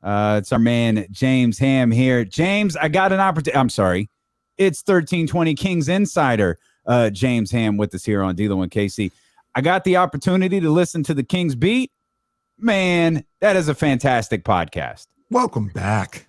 It's our man, James Ham here. James, I got an opportunity. I'm sorry. It's 1320 Kings Insider. James Ham with us here on Dealing with Casey. I got the opportunity to listen to the Kings Beat. Man, that is a fantastic podcast. Welcome back.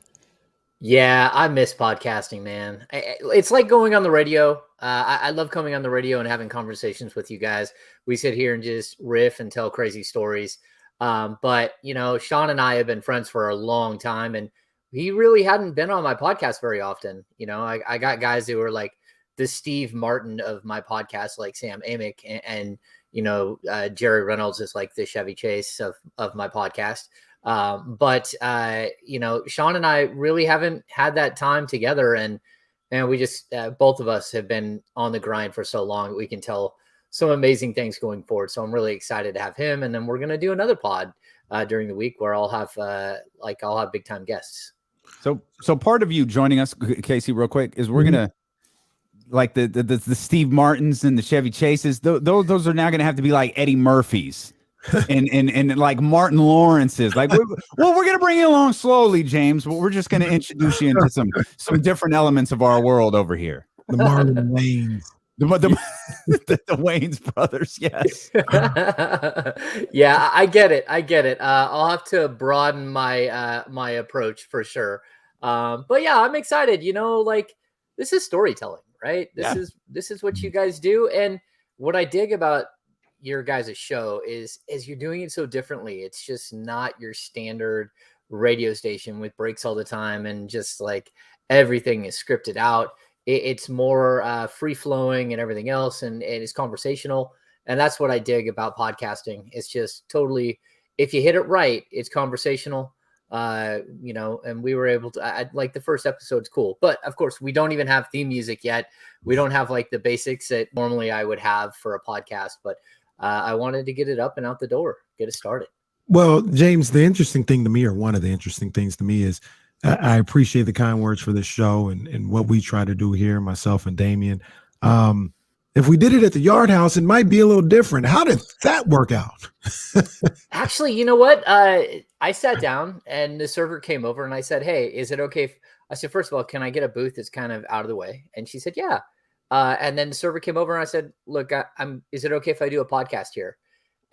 Yeah, I miss podcasting, man. It's like going on the radio. I love coming on the radio and having conversations with you guys. We sit here and just riff and tell crazy stories. But, you know, Sean and I have been friends for a long time, and he really hadn't been on my podcast very often. You know, I got guys who are like the Steve Martin of my podcast, like Sam Amick, and you know, Jerry Reynolds is like the Chevy Chase of my podcast. But you know, Sean and I really haven't had that time together, and we just both of us have been on the grind for so long that we can tell some amazing things going forward. So I'm really excited to have him, and then we're gonna do another pod during the week where I'll have big time guests. So part of you joining us, Casey, real quick, is we're gonna like the Steve Martins and the Chevy Chases. Those are now gonna have to be like Eddie Murphys. and like Martin Lawrence's, like we're gonna bring you along slowly, James, but we're just gonna introduce you into some different elements of our world over here. The Marlon Wayans, the Wayans brothers, yes. Yeah, I get it. I'll have to broaden my my approach for sure. But yeah, I'm excited. You know, like this is storytelling, right? This is what you guys do, and what I dig about your guys' show is you're doing it so differently. It's just not your standard radio station with breaks all the time and just like everything is scripted out. It's more free flowing and everything else, and it's conversational. And that's what I dig about podcasting. It's just totally, if you hit it right, it's conversational. You know, and we were able to, like the first episode's cool, but of course we don't even have theme music yet. We don't have like the basics that normally I would have for a podcast, but I wanted to get it up and out the door, get it started. Well, James, the interesting thing to me, or one of the interesting things to me, is I appreciate the kind words for this show and what we try to do here, myself and Damien. If we did it at the Yard House, it might be a little different. How did that work out? Actually, you know what? I sat down and the server came over and I said, "Hey, is it okay if," I said, "First of all, can I get a booth that's kind of out of the way?" And she said, "Yeah." And then the server came over and I said, "Look, is it okay if I do a podcast here?"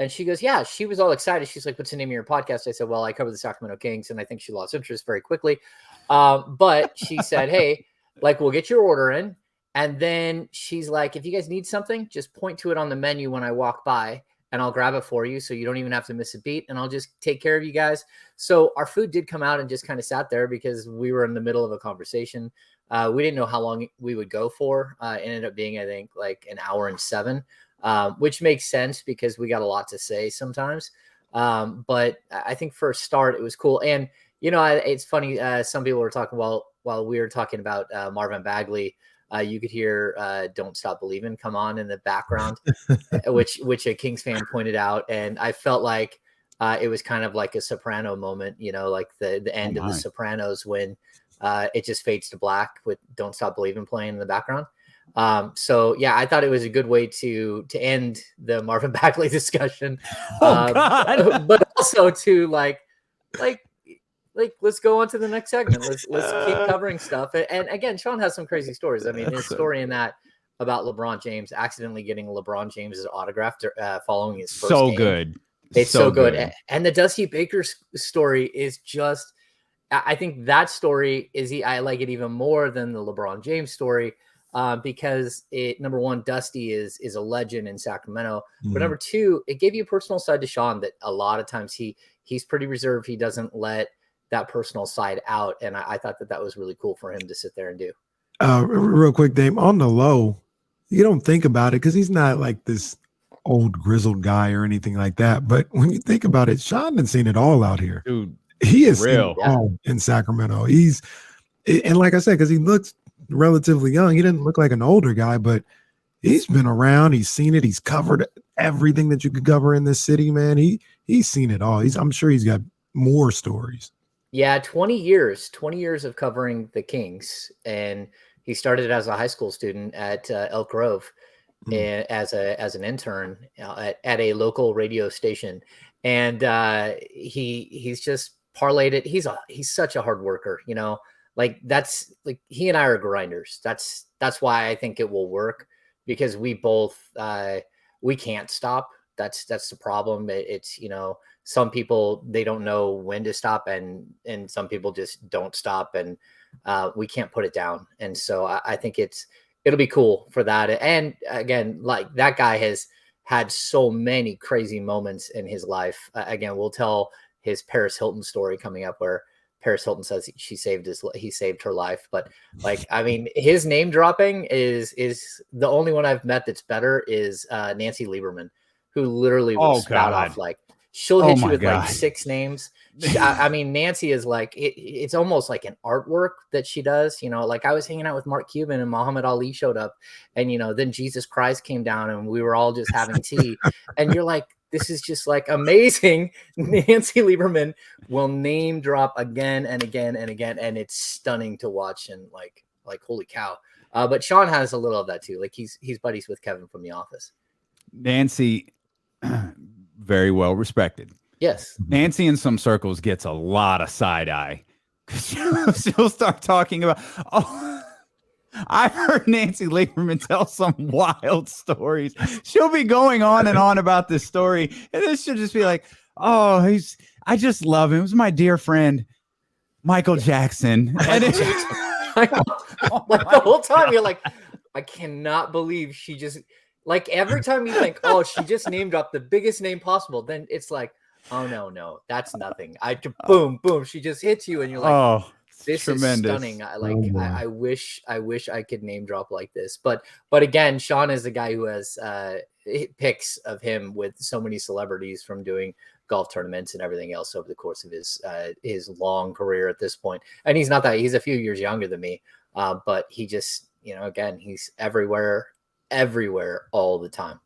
And she goes, "Yeah." She was all excited. She's like, "What's the name of your podcast?" I said, "Well, I cover the Sacramento Kings." And I think she lost interest very quickly. But she said, "Hey, like, we'll get your order in." And then she's like, "If you guys need something, just point to it on the menu when I walk by and I'll grab it for you. So you don't even have to miss a beat, and I'll just take care of you guys." So our food did come out and just kind of sat there because we were in the middle of a conversation. We didn't know how long we would go for. It ended up being, I think, like an hour and 7, which makes sense because we got a lot to say sometimes. But I think for a start, it was cool. And, you know, it's funny. Some people were talking while we were talking about Marvin Bagley. You could hear "Don't Stop Believin'" come on in the background, which a Kings fan pointed out. And I felt like it was kind of like a Soprano moment, you know, like the end of The Sopranos when it just fades to black with "Don't Stop Believin'" playing in the background. So yeah, I thought it was a good way to end the Marvin Bagley discussion. But also to like let's go on to the next segment. Let's keep covering stuff. And again, Sean has some crazy stories. I mean, his story in that about LeBron James accidentally getting LeBron James's autograph following his first game. Good. It's so good. And the Dusty Baker story is just, I think that story I like it even more than the LeBron James story, because number one, Dusty is a legend in Sacramento, but number two, it gave you a personal side to Sean that a lot of times he's pretty reserved. He doesn't let that personal side out. And I thought that was really cool for him to sit there and do. Real quick, Dame, on the low, you don't think about it because he's not like this old grizzled guy or anything like that. But when you think about it, Sean has seen it all out here. Dude, he is seen it all in Sacramento. And like I said, because he looks relatively young, he didn't look like an older guy, but he's been around. He's seen it. He's covered everything that you could cover in this city, man. He's seen it all. I'm sure he's got more stories. Yeah, 20 years of covering the Kings, and he started as a high school student at Elk Grove as an intern at a local radio station, and he's just parlayed it. He's such a hard worker, you know, like that's like he and I are grinders. That's why I think it will work, because we both we can't stop. That's the problem. It's, you know, some people, they don't know when to stop, and some people just don't stop, and we can't put it down. And so I think it'll be cool for that. And again, like that guy has had so many crazy moments in his life. Again, we'll tell his Paris Hilton story coming up, where Paris Hilton says he saved her life. But like, I mean, his name dropping is the only one I've met that's better is Nancy Lieberman, who literally will spout off like, she'll hit you with like 6 names. I mean, Nancy is like, it's almost like an artwork that she does, you know, like I was hanging out with Mark Cuban and Muhammad Ali showed up, and, you know, then Jesus Christ came down and we were all just having tea. And you're like, this is just like amazing. Nancy Lieberman will name drop again and again and again. And it's stunning to watch, and like, holy cow. But Sean has a little of that too. Like he's buddies with Kevin from The Office. Nancy, very well respected. Yes. Nancy in some circles gets a lot of side eye. She'll start talking about, I've heard Nancy Lieberman tell some wild stories. She'll be going on and on about this story, and then she'll just be like, I just love him. It was my dear friend, Michael Jackson. And like the whole time you're like, I cannot believe she just, like every time you think, oh, she just name dropped the biggest name possible, then it's like, oh no, that's nothing. Boom, she just hits you, and you're like, oh, this tremendous. Is stunning. I wish I could name drop like this. But again, Sean is the guy who has pics of him with so many celebrities from doing golf tournaments and everything else over the course of his long career at this point. And he's a few years younger than me. But he just, you know, again, he's everywhere all the time.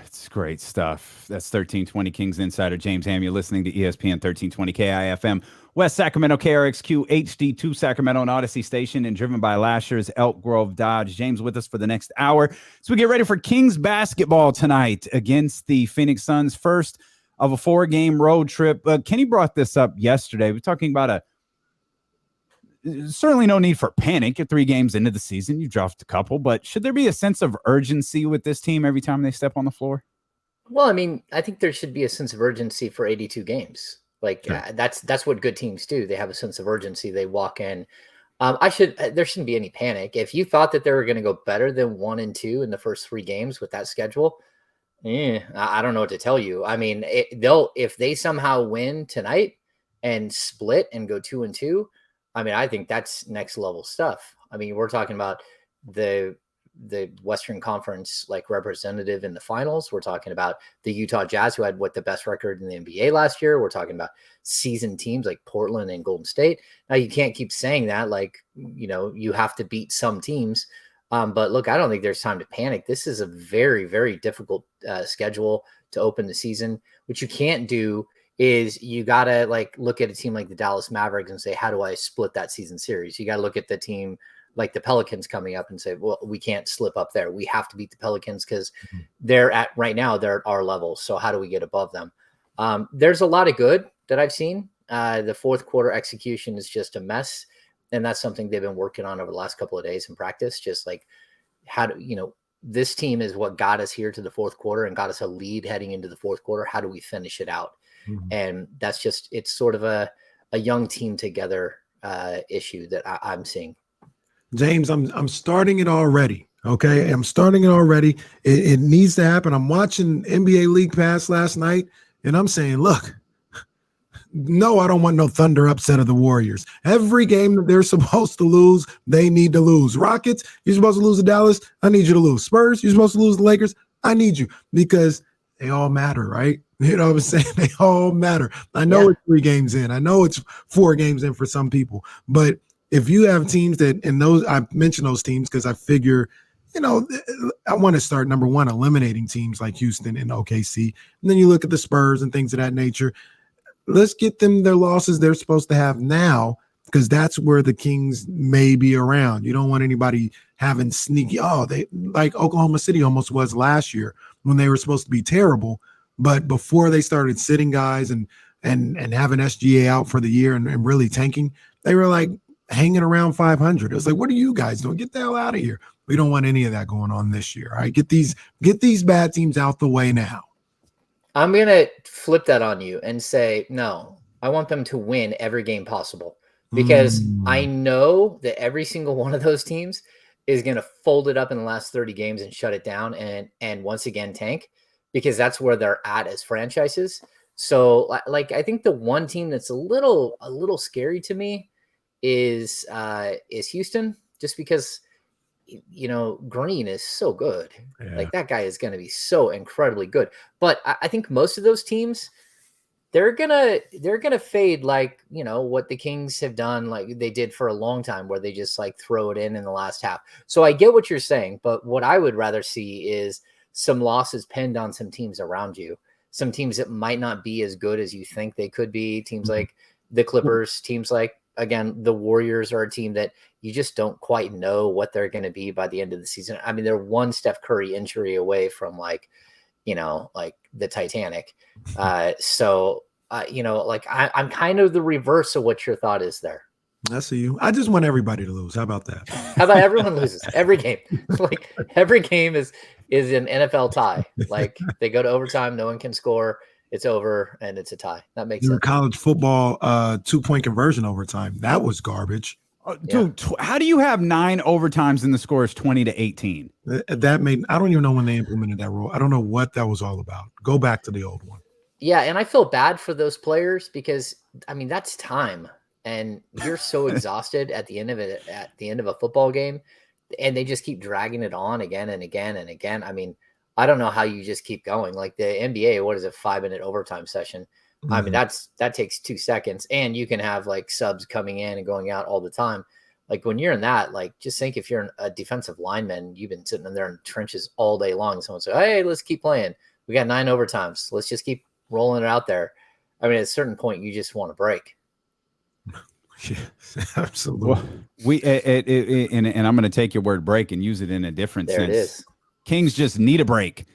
It's great stuff. That's 1320 Kings Insider James Ham. You're listening to ESPN 1320 KIFM, West Sacramento, KRXQ, HD2 Sacramento, and Odyssey Station, and driven by Lashers, Elk Grove Dodge. James with us for the next hour. So we get ready for Kings basketball tonight against the Phoenix Suns, first of a 4-game road trip. Kenny brought this up yesterday. We're talking about certainly no need for panic. You're 3 games into the season. You dropped a couple, but should there be a sense of urgency with this team every time they step on the floor? Well, I mean, I think there should be a sense of urgency for 82 games. Like that's what good teams do. They have a sense of urgency. They walk in. There shouldn't be any panic. If you thought that they were going to go better than 1 and 2 in the first 3 games with that schedule, I don't know what to tell you. I mean, if they somehow win tonight and split and go 2 and 2, I mean, I think that's next level stuff. I mean, we're talking about the Western Conference like representative in the finals. We're talking about the Utah Jazz, who had the best record in the NBA last year. We're talking about seasoned teams like Portland and Golden State. Now you can't keep saying that, like, you know, you have to beat some teams. But look, I don't think there's time to panic. This is a very, very difficult schedule to open the season. What you can't do is you got to like look at a team like the Dallas Mavericks and say, how do I split that season series? You got to look at the team like the Pelicans coming up and say, well, we can't slip up there. We have to beat the Pelicans because right now they're at our level. So how do we get above them? There's a lot of good that I've seen. The fourth quarter execution is just a mess. And that's something they've been working on over the last couple of days in practice. Just like this team is what got us here to the fourth quarter and got us a lead heading into the fourth quarter. How do we finish it out? And that's just, it's sort of a young team together issue that I'm seeing. James, I'm starting it already. Okay. I'm starting it already. It needs to happen. I'm watching NBA League Pass last night and I'm saying, look, no, I don't want no Thunder upset of the Warriors. Every game that they're supposed to lose, they need to lose. Rockets, you're supposed to lose to Dallas. I need you to lose. Spurs, you're supposed to lose to Lakers. I need you because they all matter, right? You know what I'm saying? They all matter. I know it's 3 games in. I know it's 4 games in for some people. But if you have teams I mention those teams because I figure, you know, I want to start, number one, eliminating teams like Houston and OKC. And then you look at the Spurs and things of that nature. Let's get them their losses they're supposed to have now because that's where the Kings may be around. You don't want anybody having sneaky, they like Oklahoma City almost was last year when they were supposed to be terrible. But before they started sitting guys and and having SGA out for the year and really tanking, they were like hanging around 500. It was like, what are you guys doing? Get the hell out of here. We don't want any of that going on this year. All right, get these bad teams out the way now. I'm going to flip that on you and say, no, I want them to win every game possible, because I know that every single one of those teams is going to fold it up in the last 30 games and shut it down and once again tank, because that's where they're at as franchises. So like, I think the one team that's a little scary to me is Houston, just because, you know, Green is so good. Yeah. Like, that guy is going to be so incredibly good. But I think most of those teams, they're gonna fade, like, you know, what the Kings have done, like they did for a long time, where they just like throw it in the last half. So I get what you're saying, but what I would rather see is some losses pinned on some teams around you, some teams that might not be as good as you think they could be. Teams like the Clippers, teams like, again, the Warriors are a team that you just don't quite know what they're going to be by the end of the season. I mean, they're one Steph Curry injury away from, like, you know, like the Titanic. You know, like I'm kind of the reverse of what your thought is there. I see you. I just want everybody to lose. How about that? How about everyone loses every game? Like, every game is an NFL tie. Like, they go to overtime, no one can score, it's over, and it's a tie. That makes sense. College football 2-point conversion overtime. That was garbage. Dude, how do you have 9 overtimes and the score is 20-18? That made, I don't even know when they implemented that rule. I don't know what that was all about. Go back to the old one. Yeah, and I feel bad for those players, because, I mean, that's time, and you're so exhausted at the end of it, at the end of a football game, and they just keep dragging it on again and again and again. I mean, I don't know how you just keep going. Like the NBA, what is a 5-minute overtime session? I mean, that takes 2 seconds, and you can have like subs coming in and going out all the time. Like, when you're in that, like, just think if you're a defensive lineman, you've been sitting in there in trenches all day long, and someone says, hey, let's keep playing. We got 9 overtimes. Let's just keep rolling it out there. I mean, at a certain point, you just want to break. Yeah, absolutely. Well, and I'm going to take your word break and use it in a different sense. There it is. Kings just need a break.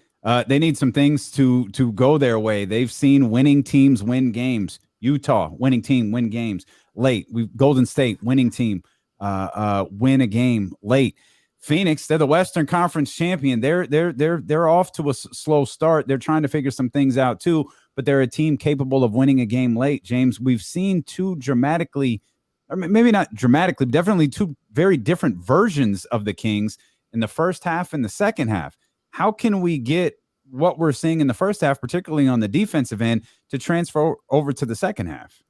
They need some things to go their way. They've seen winning teams win games. Utah, winning team, win games late. Golden State, winning team, win a game late. Phoenix, they're the Western Conference champion. They're off to a slow start. They're trying to figure some things out too, but they're a team capable of winning a game late. James, we've seen two dramatically, or maybe not dramatically, but definitely two very different versions of the Kings in the first half and the second half. How can we get what we're seeing in the first half, particularly on the defensive end, to transfer over to the second half?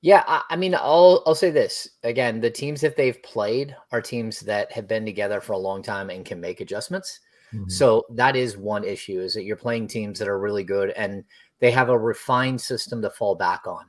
Yeah, I mean, I'll say this again: the teams that they've played are teams that have been together for a long time and can make adjustments. Mm-hmm. So that is one issue: is that you're playing teams that are really good and they have a refined system to fall back on.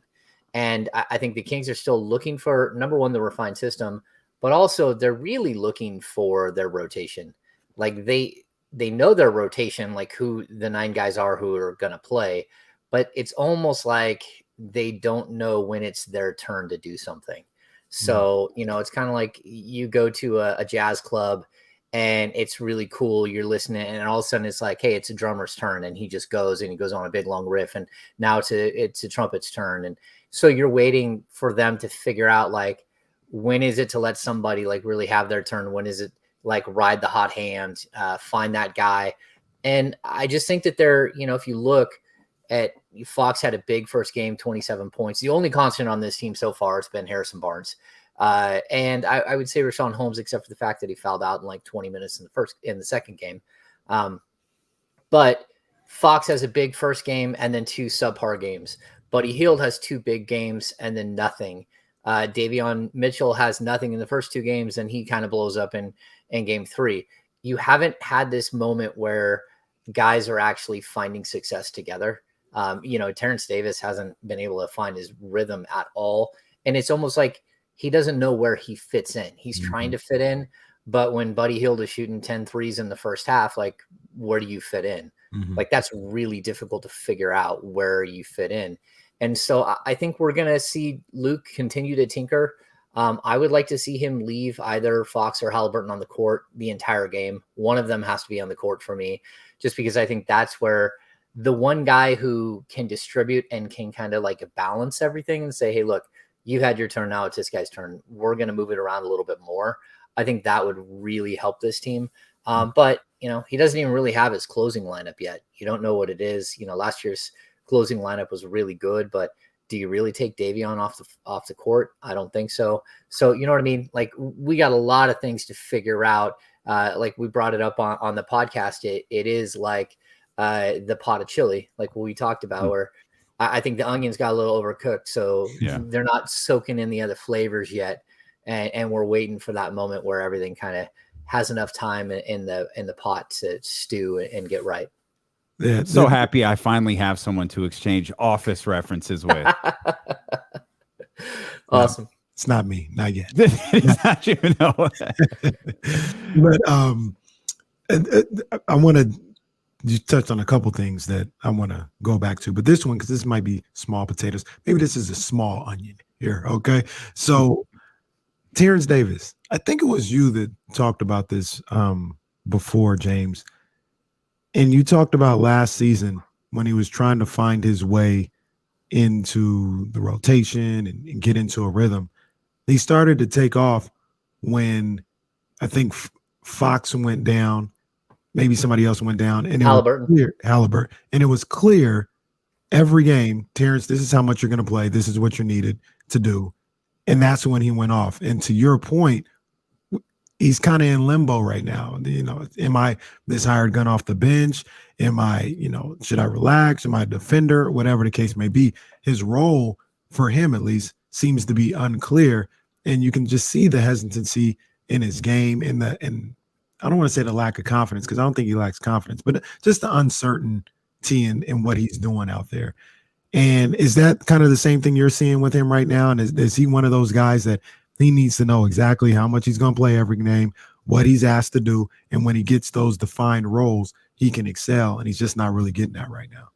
And I think the Kings are still looking for, number one, the refined system, but also they're really looking for their rotation. Like they know their rotation, like who the 9 guys are who are going to play, but it's almost like they don't know when it's their turn to do something. So, you know, it's kind of like you go to a jazz club and it's really cool. You're listening and all of a sudden it's like, hey, it's a drummer's turn. And he just goes and he goes on a big long riff. And now it's a trumpet's turn. And so you're waiting for them to figure out, like, when is it to let somebody like really have their turn? When is it like ride the hot hand, find that guy? And I just think that they're, you know, if you look at Fox had a big first game, 27 points. The only constant on this team so far has been Harrison Barnes. And I would say Rashawn Holmes, except for the fact that he fouled out in like 20 minutes in the second game. But Fox has a big first game and then 2 subpar games. Buddy Hield has 2 big games and then nothing. Davion Mitchell has nothing in the first 2 games, and he kind of blows up in game 3. You haven't had this moment where guys are actually finding success together. You know, Terrence Davis hasn't been able to find his rhythm at all. And it's almost like he doesn't know where he fits in. He's trying to fit in, but when Buddy Hield is shooting 10 threes in the first half, like, where do you fit in? Like, that's really difficult to figure out where you fit in. And so I think we're going to see Luke continue to tinker. I would like to see him leave either Fox or Halliburton on the court the entire game. One of them has to be on the court for me, just because I think that's where the one guy who can distribute and can kind of like balance everything and say, hey, look, you had your turn. Now it's this guy's turn. We're going to move it around a little bit more. I think that would really help this team. But, he doesn't even really have his closing lineup yet. You don't know what it is. Last year's closing lineup was really good, but do you really take Davion off the court? I don't think so. So, you know what I mean? Like, we got a lot of things to figure out. Like we brought it up on the podcast. It is like the pot of chili, like what we talked about, where I think the onions got a little overcooked. So they're not soaking in the other flavors yet. And we're waiting for that moment where everything kind of has enough time in the pot to stew and get right. Yeah, so happy I finally have someone to exchange office references with. Awesome. No, it's not me, not yet. It's not you, no. But I want to. You touched on a couple things that I want to go back to, but this one, because this might be small potatoes. Maybe this is a small onion here. Okay, so Terrence Davis. I think it was you that talked about this before, James. And you talked about last season when he was trying to find his way into the rotation and get into a rhythm. He started to take off when I think Fox went down, maybe somebody else went down, and Halliburton. And it was clear every game, Terrence, this is how much you're going to play. This is what you're needed to do. And that's when he went off. And to your point, he's kind of in limbo right now. Am I this hired gun off the bench? Am I, should I relax? Am I a defender? Whatever the case may be. His role, for him at least, seems to be unclear. And you can just see the hesitancy in his game and I don't want to say the lack of confidence, because I don't think he lacks confidence, but just the uncertainty in what he's doing out there. And is that kind of the same thing you're seeing with him right now? And is he one of those guys that he needs to know exactly how much he's going to play every game, what he's asked to do, and when he gets those defined roles, he can excel, and he's just not really getting that right now?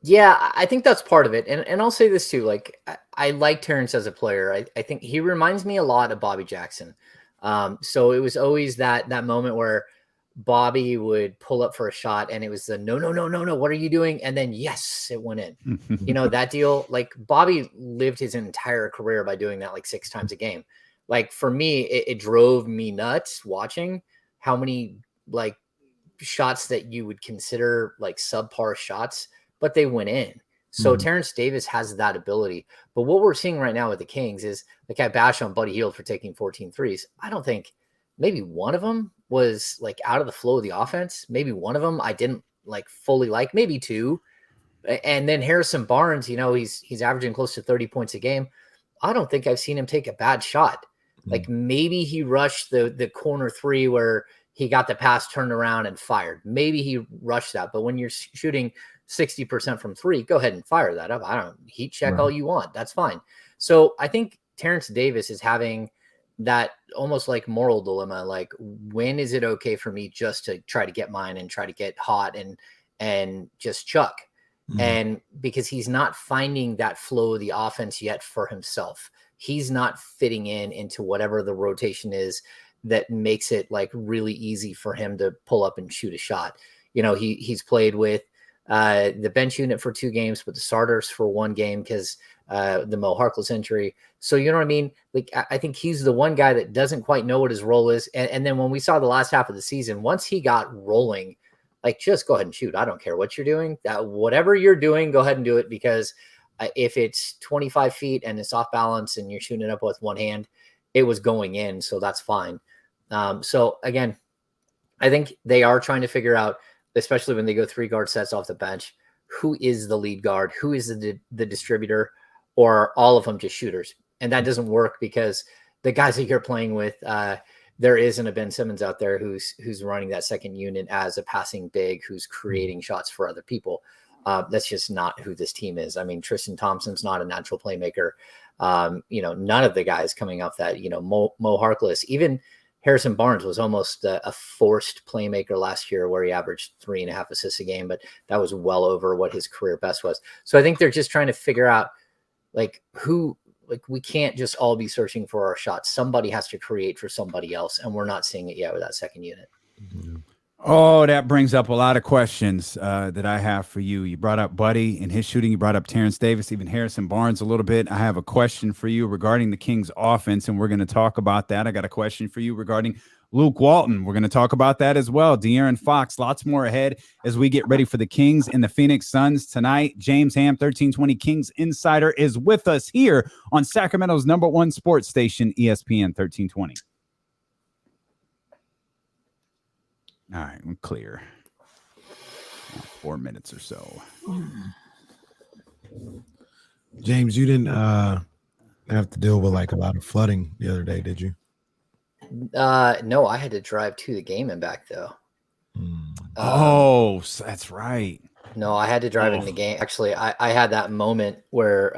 Yeah, I think that's part of it. And I'll say this too, like I like Terrence as a player. I think he reminds me a lot of Bobby Jackson. So it was always that moment where Bobby would pull up for a shot and it was the no, what are you doing? And then yes, it went in. That deal, like Bobby lived his entire career by doing that like 6 times a game. Like for me, it drove me nuts watching how many like shots that you would consider like subpar shots, but they went in. So Terrence Davis has that ability. But what we're seeing right now with the Kings is, like, I bash on Buddy Hield for taking 14 threes. I don't think maybe one of them was like out of the flow of the offense. Maybe one of them I didn't like fully like, maybe 2. And then Harrison Barnes, he's averaging close to 30 points a game. I don't think I've seen him take a bad shot. Like maybe he rushed the corner 3 where he got the pass turned around and fired. Maybe he rushed that. But when you're shooting 60% from 3, go ahead and fire that up. I don't heat check all you want. That's fine. So I think Terrence Davis is having that almost like moral dilemma. Like, when is it okay for me just to try to get mine and try to get hot and just chuck? And because he's not finding that flow of the offense yet for himself, he's not fitting into whatever the rotation is that makes it like really easy for him to pull up and shoot a shot. He's played with the bench unit for 2 games, but the starters for 1 game because the Mo Harkless injury. So, you know what I mean? Like, I think he's the one guy that doesn't quite know what his role is. And then when we saw the last half of the season, once he got rolling, like, just go ahead and shoot. I don't care what you're doing. Whatever you're doing, go ahead and do it, because if it's 25 feet and it's off balance and you're shooting it up with one hand, it was going in. So that's fine. So again, I think they are trying to figure out, especially when they go 3 guard sets off the bench, who is the lead guard, who is the distributor, or are all of them just shooters? And that doesn't work because the guys that you're playing with, there isn't a Ben Simmons out there who's running that second unit as a passing big, who's creating shots for other people. That's just not who this team is. I mean, Tristan Thompson's not a natural playmaker. None of the guys coming off that, Mo Harkless, even Harrison Barnes was almost a forced playmaker last year, where he averaged 3.5 assists a game, but that was well over what his career best was. So I think they're just trying to figure out we can't just all be searching for our shots. Somebody has to create for somebody else, and we're not seeing it yet with that second unit. Oh, that brings up a lot of questions that I have for you. You brought up Buddy and his shooting. You brought up Terrence Davis, even Harrison Barnes a little bit. I have a question for you regarding the Kings offense, and we're going to talk about that. I got a question for you regarding Luke Walton. We're going to talk about that as well. De'Aaron Fox, lots more ahead as we get ready for the Kings and the Phoenix Suns tonight. James Ham, 1320 Kings Insider, is with us here on Sacramento's #1 sports station, ESPN 1320. All right, we're clear. 4 minutes or so. James, you didn't have to deal with like a lot of flooding the other day, did you? No, I had to drive to the game and back though. That's right. No, I had to drive in the game. Actually, I had that moment where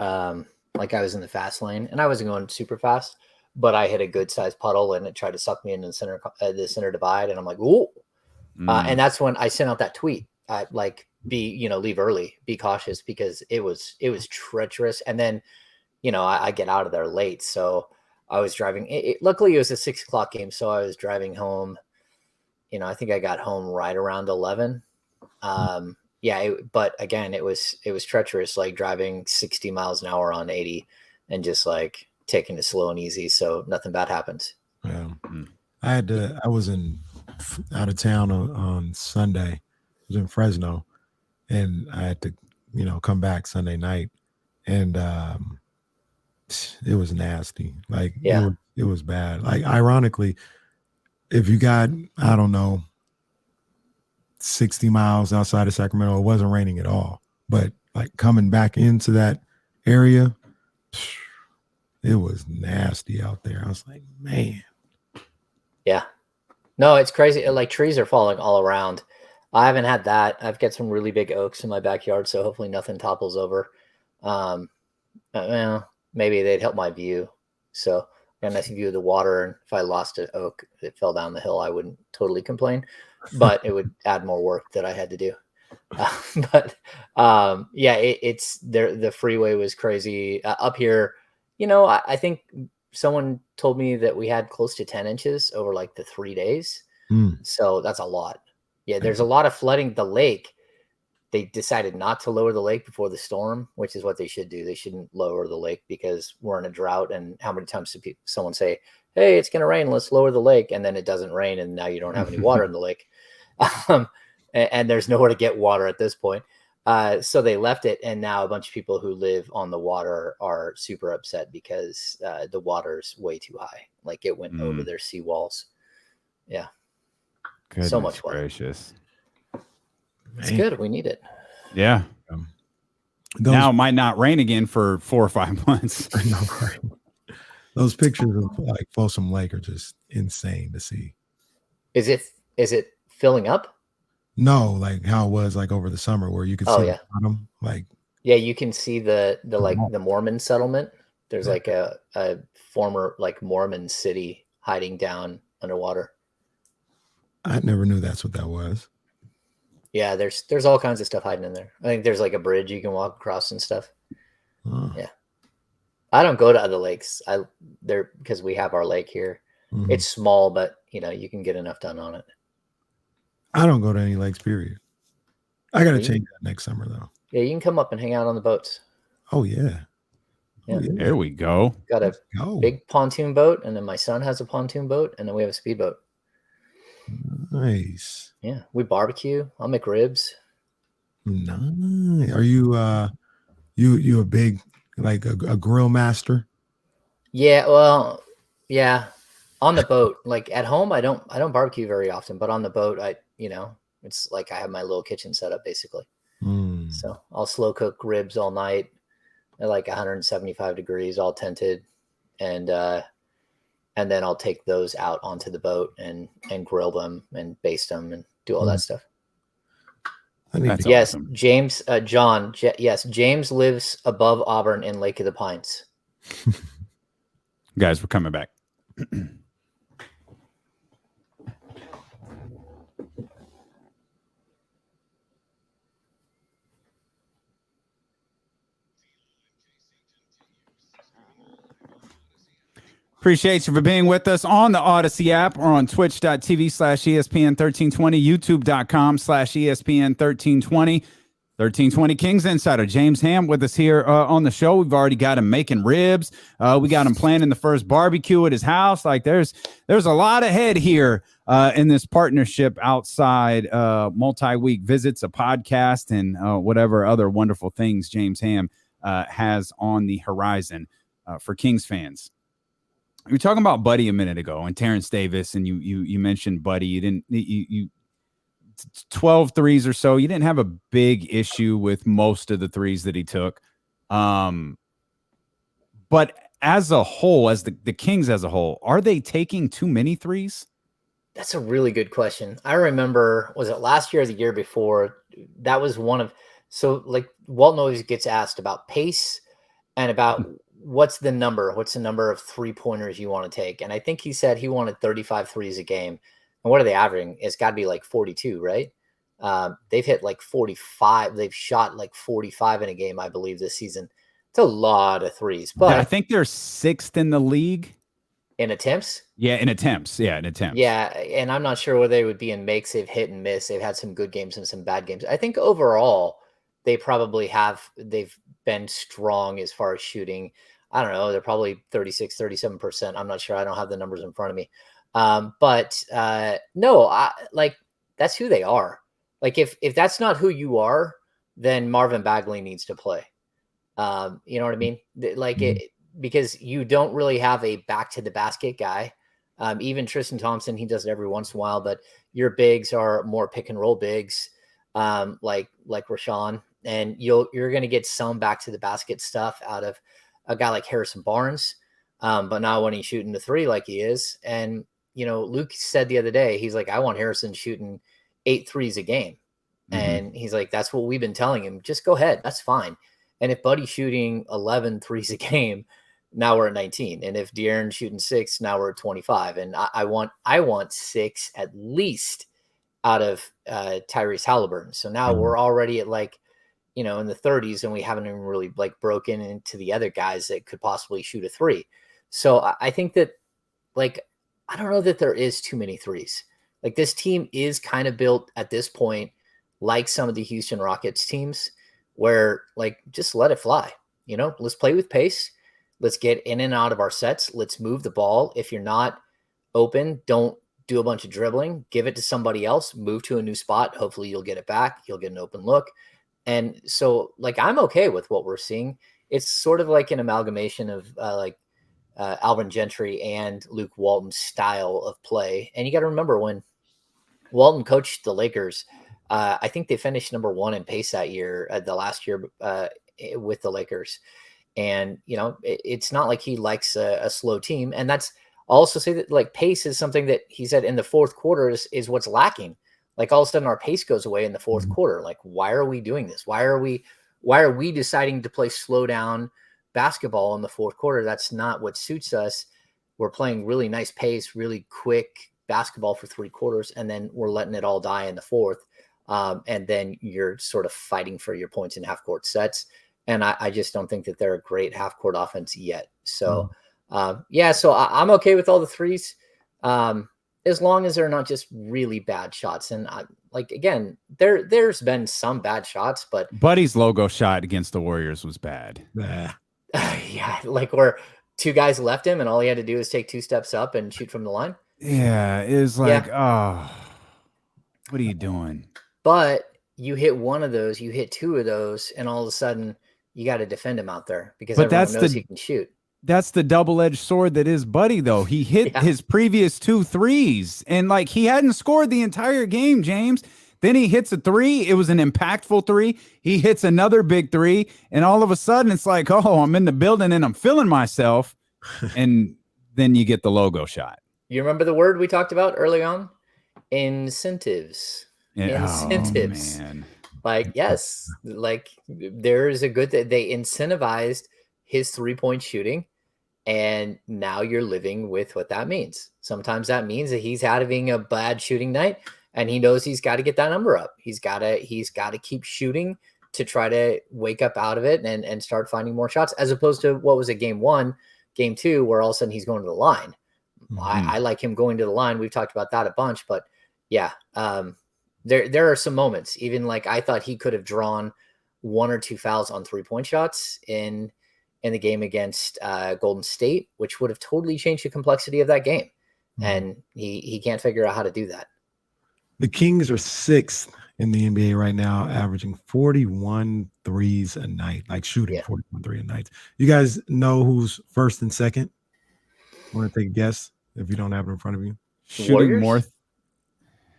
like I was in the fast lane and I wasn't going super fast, but I hit a good sized puddle and it tried to suck me into the center divide, and I'm like, ooh. And that's when I sent out that tweet. Leave early, be cautious, because it was treacherous. And then, I get out of there late. So I was driving. Luckily, it was a 6 o'clock game. So I was driving home. I think I got home right around 11. But again, it was treacherous, like driving 60 miles an hour on 80 and just like taking it slow and easy. So nothing bad happened. Yeah. I was out of town on Sunday. I was in Fresno, and I had to, come back Sunday night, and it was nasty. Like, it was bad. Like, ironically, if you got, I don't know, 60 miles outside of Sacramento, it wasn't raining at all. But like coming back into that area, it was nasty out there. I was like, man. Yeah. No, it's crazy. Like, trees are falling all around. I haven't had that. I've got some really big oaks in my backyard, so hopefully nothing topples over. Maybe they'd help my view. So I got a nice view of the water, and if I lost an oak that fell down the hill, I wouldn't totally complain, but it would add more work that I had to do. It's there. The freeway was crazy up here. I think someone told me that we had close to 10 inches over like the 3 days. So that's a lot. Yeah, there's a lot of flooding. The lake, they decided not to lower the lake before the storm, which is what they should do. They shouldn't lower the lake because we're in a drought. And how many times do someone say, hey, it's going to rain, let's lower the lake, and then it doesn't rain, and now you don't have any water in the lake. And there's nowhere to get water at this point. So they left it, and now a bunch of people who live on the water are super upset because the water's way too high. Like, it went over their seawalls. Yeah. Goodness so much water. Gracious. It's good. We need it. Yeah. Now it might not rain again for 4 or 5 months. I know, right? Those pictures of like Folsom Lake are just insane to see. Is it filling up? No, like how it was like over the summer where you could see the bottom. Like, yeah, you can see the Mormon settlement. There's like a former like Mormon city hiding down underwater. I never knew that's what that was. Yeah, there's all kinds of stuff hiding in there. I think there's like a bridge you can walk across and stuff. Oh. Yeah. I don't go to other lakes. Because we have our lake here. Mm-hmm. It's small, but you can get enough done on it. I don't go to any lakes, period. I got to change that next summer though. Yeah, you can come up and hang out on the boats. Oh yeah. Yeah. There we go. Got a big pontoon boat, and then my son has a pontoon boat, and then we have a speedboat. Nice. Yeah, we barbecue. I'll make ribs. Nice. Are you you a big like a grill master? Yeah, well, yeah. On the boat, like at home, I don't barbecue very often, but on the boat, it's like I have my little kitchen set up basically. So I'll slow cook ribs all night at like 175 degrees, all tented, and then I'll take those out onto the boat and grill them and baste them and do all that stuff. Yes, awesome. James, John, yes, James lives above Auburn in Lake of the Pines. Guys, we're coming back. Appreciate you for being with us on the Odyssey app or on twitch.tv/ESPN1320, youtube.com/ESPN1320. 1320 Kings Insider James Ham with us here on the show. We've already got him making ribs. We got him planning the first barbecue at his house. Like there's a lot ahead here in this partnership outside multi-week visits, a podcast, and whatever other wonderful things James Ham has on the horizon for Kings fans. You were talking about Buddy a minute ago and Terrence Davis, and you mentioned Buddy. You 12 threes or so. You didn't have a big issue with most of the threes that he took. But as a whole, as the Kings as a whole, are they taking too many threes? That's a really good question. I remember, was it last year or the year before? That was one of, so like Walton always gets asked about pace and about what's the number of 3-pointers you want to take. And I think he said he wanted 35 threes a game. And what are they averaging? It's got to be like 42, right? They've hit like 45. They've shot like 45 in a game, I believe, this season. It's a lot of threes. But I think they're 6th in the league. In attempts? Yeah, in attempts. Yeah, in attempts. Yeah, and I'm not sure where they would be in makes. They've hit and miss. They've had some good games and some bad games. I think overall, they probably they've been strong as far as shooting. I don't know. They're probably 36, 37%. I'm not sure. I don't have the numbers in front of me. But no, that's who they are. Like if that's not who you are, then Marvin Bagley needs to play. You know what I mean? Because you don't really have a back to the basket guy. Even Tristan Thompson, he does it every once in a while, but your bigs are more pick and roll bigs, like Rashawn, and you're going to get some back to the basket stuff out of a guy like Harrison Barnes. But not when he's shooting the three like he is. And, Luke said the other day, he's like, I want Harrison shooting 8 threes a game. Mm-hmm. And he's like, that's what we've been telling him. Just go ahead. That's fine. And if Buddy's shooting 11 threes a game, now we're at 19. And if De'Aaron's shooting 6, now we're at 25. And I want 6 at least out of Tyrese Halliburton. So now we're already at in the 30s, and we haven't even really broken into the other guys that could possibly shoot a 3. So I think that I don't know that there is too many threes. This team is kind of built at this point like some of the Houston Rockets teams where just let it fly. Let's play with pace. Let's get in and out of our sets. Let's move the ball. If you're not open, don't do a bunch of dribbling. Give it to somebody else. Move to a new spot. Hopefully you'll get it back. You'll get an open look. And so I'm okay with what we're seeing. It's sort of like an amalgamation of Alvin Gentry and Luke Walton's style of play. And you got to remember when Walton coached the Lakers, I think they finished number 1 in pace that year, the last year with the Lakers. And, it's not like he likes a slow team. And I'll also say that pace is something that he said in the fourth quarter is what's lacking. All of a sudden our pace goes away in the fourth quarter. Why are we doing this? Why are we deciding to play slow down basketball in the fourth quarter? That's not what suits us. We're playing really nice pace, really quick basketball for 3 quarters, and then we're letting it all die in the fourth. And then you're sort of fighting for your points in half court sets. And I just don't think that they're a great half court offense yet. So, so I'm okay with all the threes. As long as they're not just really bad shots. And again, there's been some bad shots, but Buddy's logo shot against the Warriors was bad. Yeah, where 2 guys left him and all he had to do is take 2 steps up and shoot from the line. Yeah, it was oh, what are you doing? But you hit one of those, you hit 2 of those, and all of a sudden you got to defend him out there because everyone knows he can shoot. That's the double-edged sword that is Buddy, though. He hit his previous 2 threes, and he hadn't scored the entire game, James. Then he hits a 3. It was an impactful 3. He hits another big 3, and all of a sudden it's oh, I'm in the building and I'm feeling myself. And then you get the logo shot. You remember the word we talked about early on? Incentives. Incentives. Oh, man. Yes, there is a good that they incentivized his 3-point shooting, and now you're living with what that means. Sometimes that means that he's having a bad shooting night, and he knows he's got to get that number up. He's got to keep shooting to try to wake up out of it and start finding more shots, as opposed to what was it, game 1. game 2 where all of a sudden he's going to the line. Mhm. I like him going to the line. We've talked about that a bunch, but yeah, there are some moments. Even like I thought he could have drawn 1 or 2 fouls on 3-point shots in the game against Golden State, which would have totally changed the complexity of that game. And he can't figure out how to do that. The Kings are 6th in the NBA right now, averaging 41 threes a night, like shooting 41 3 a night. You guys know who's first and second? Want to take a guess if you don't have it in front of you? Shooting more.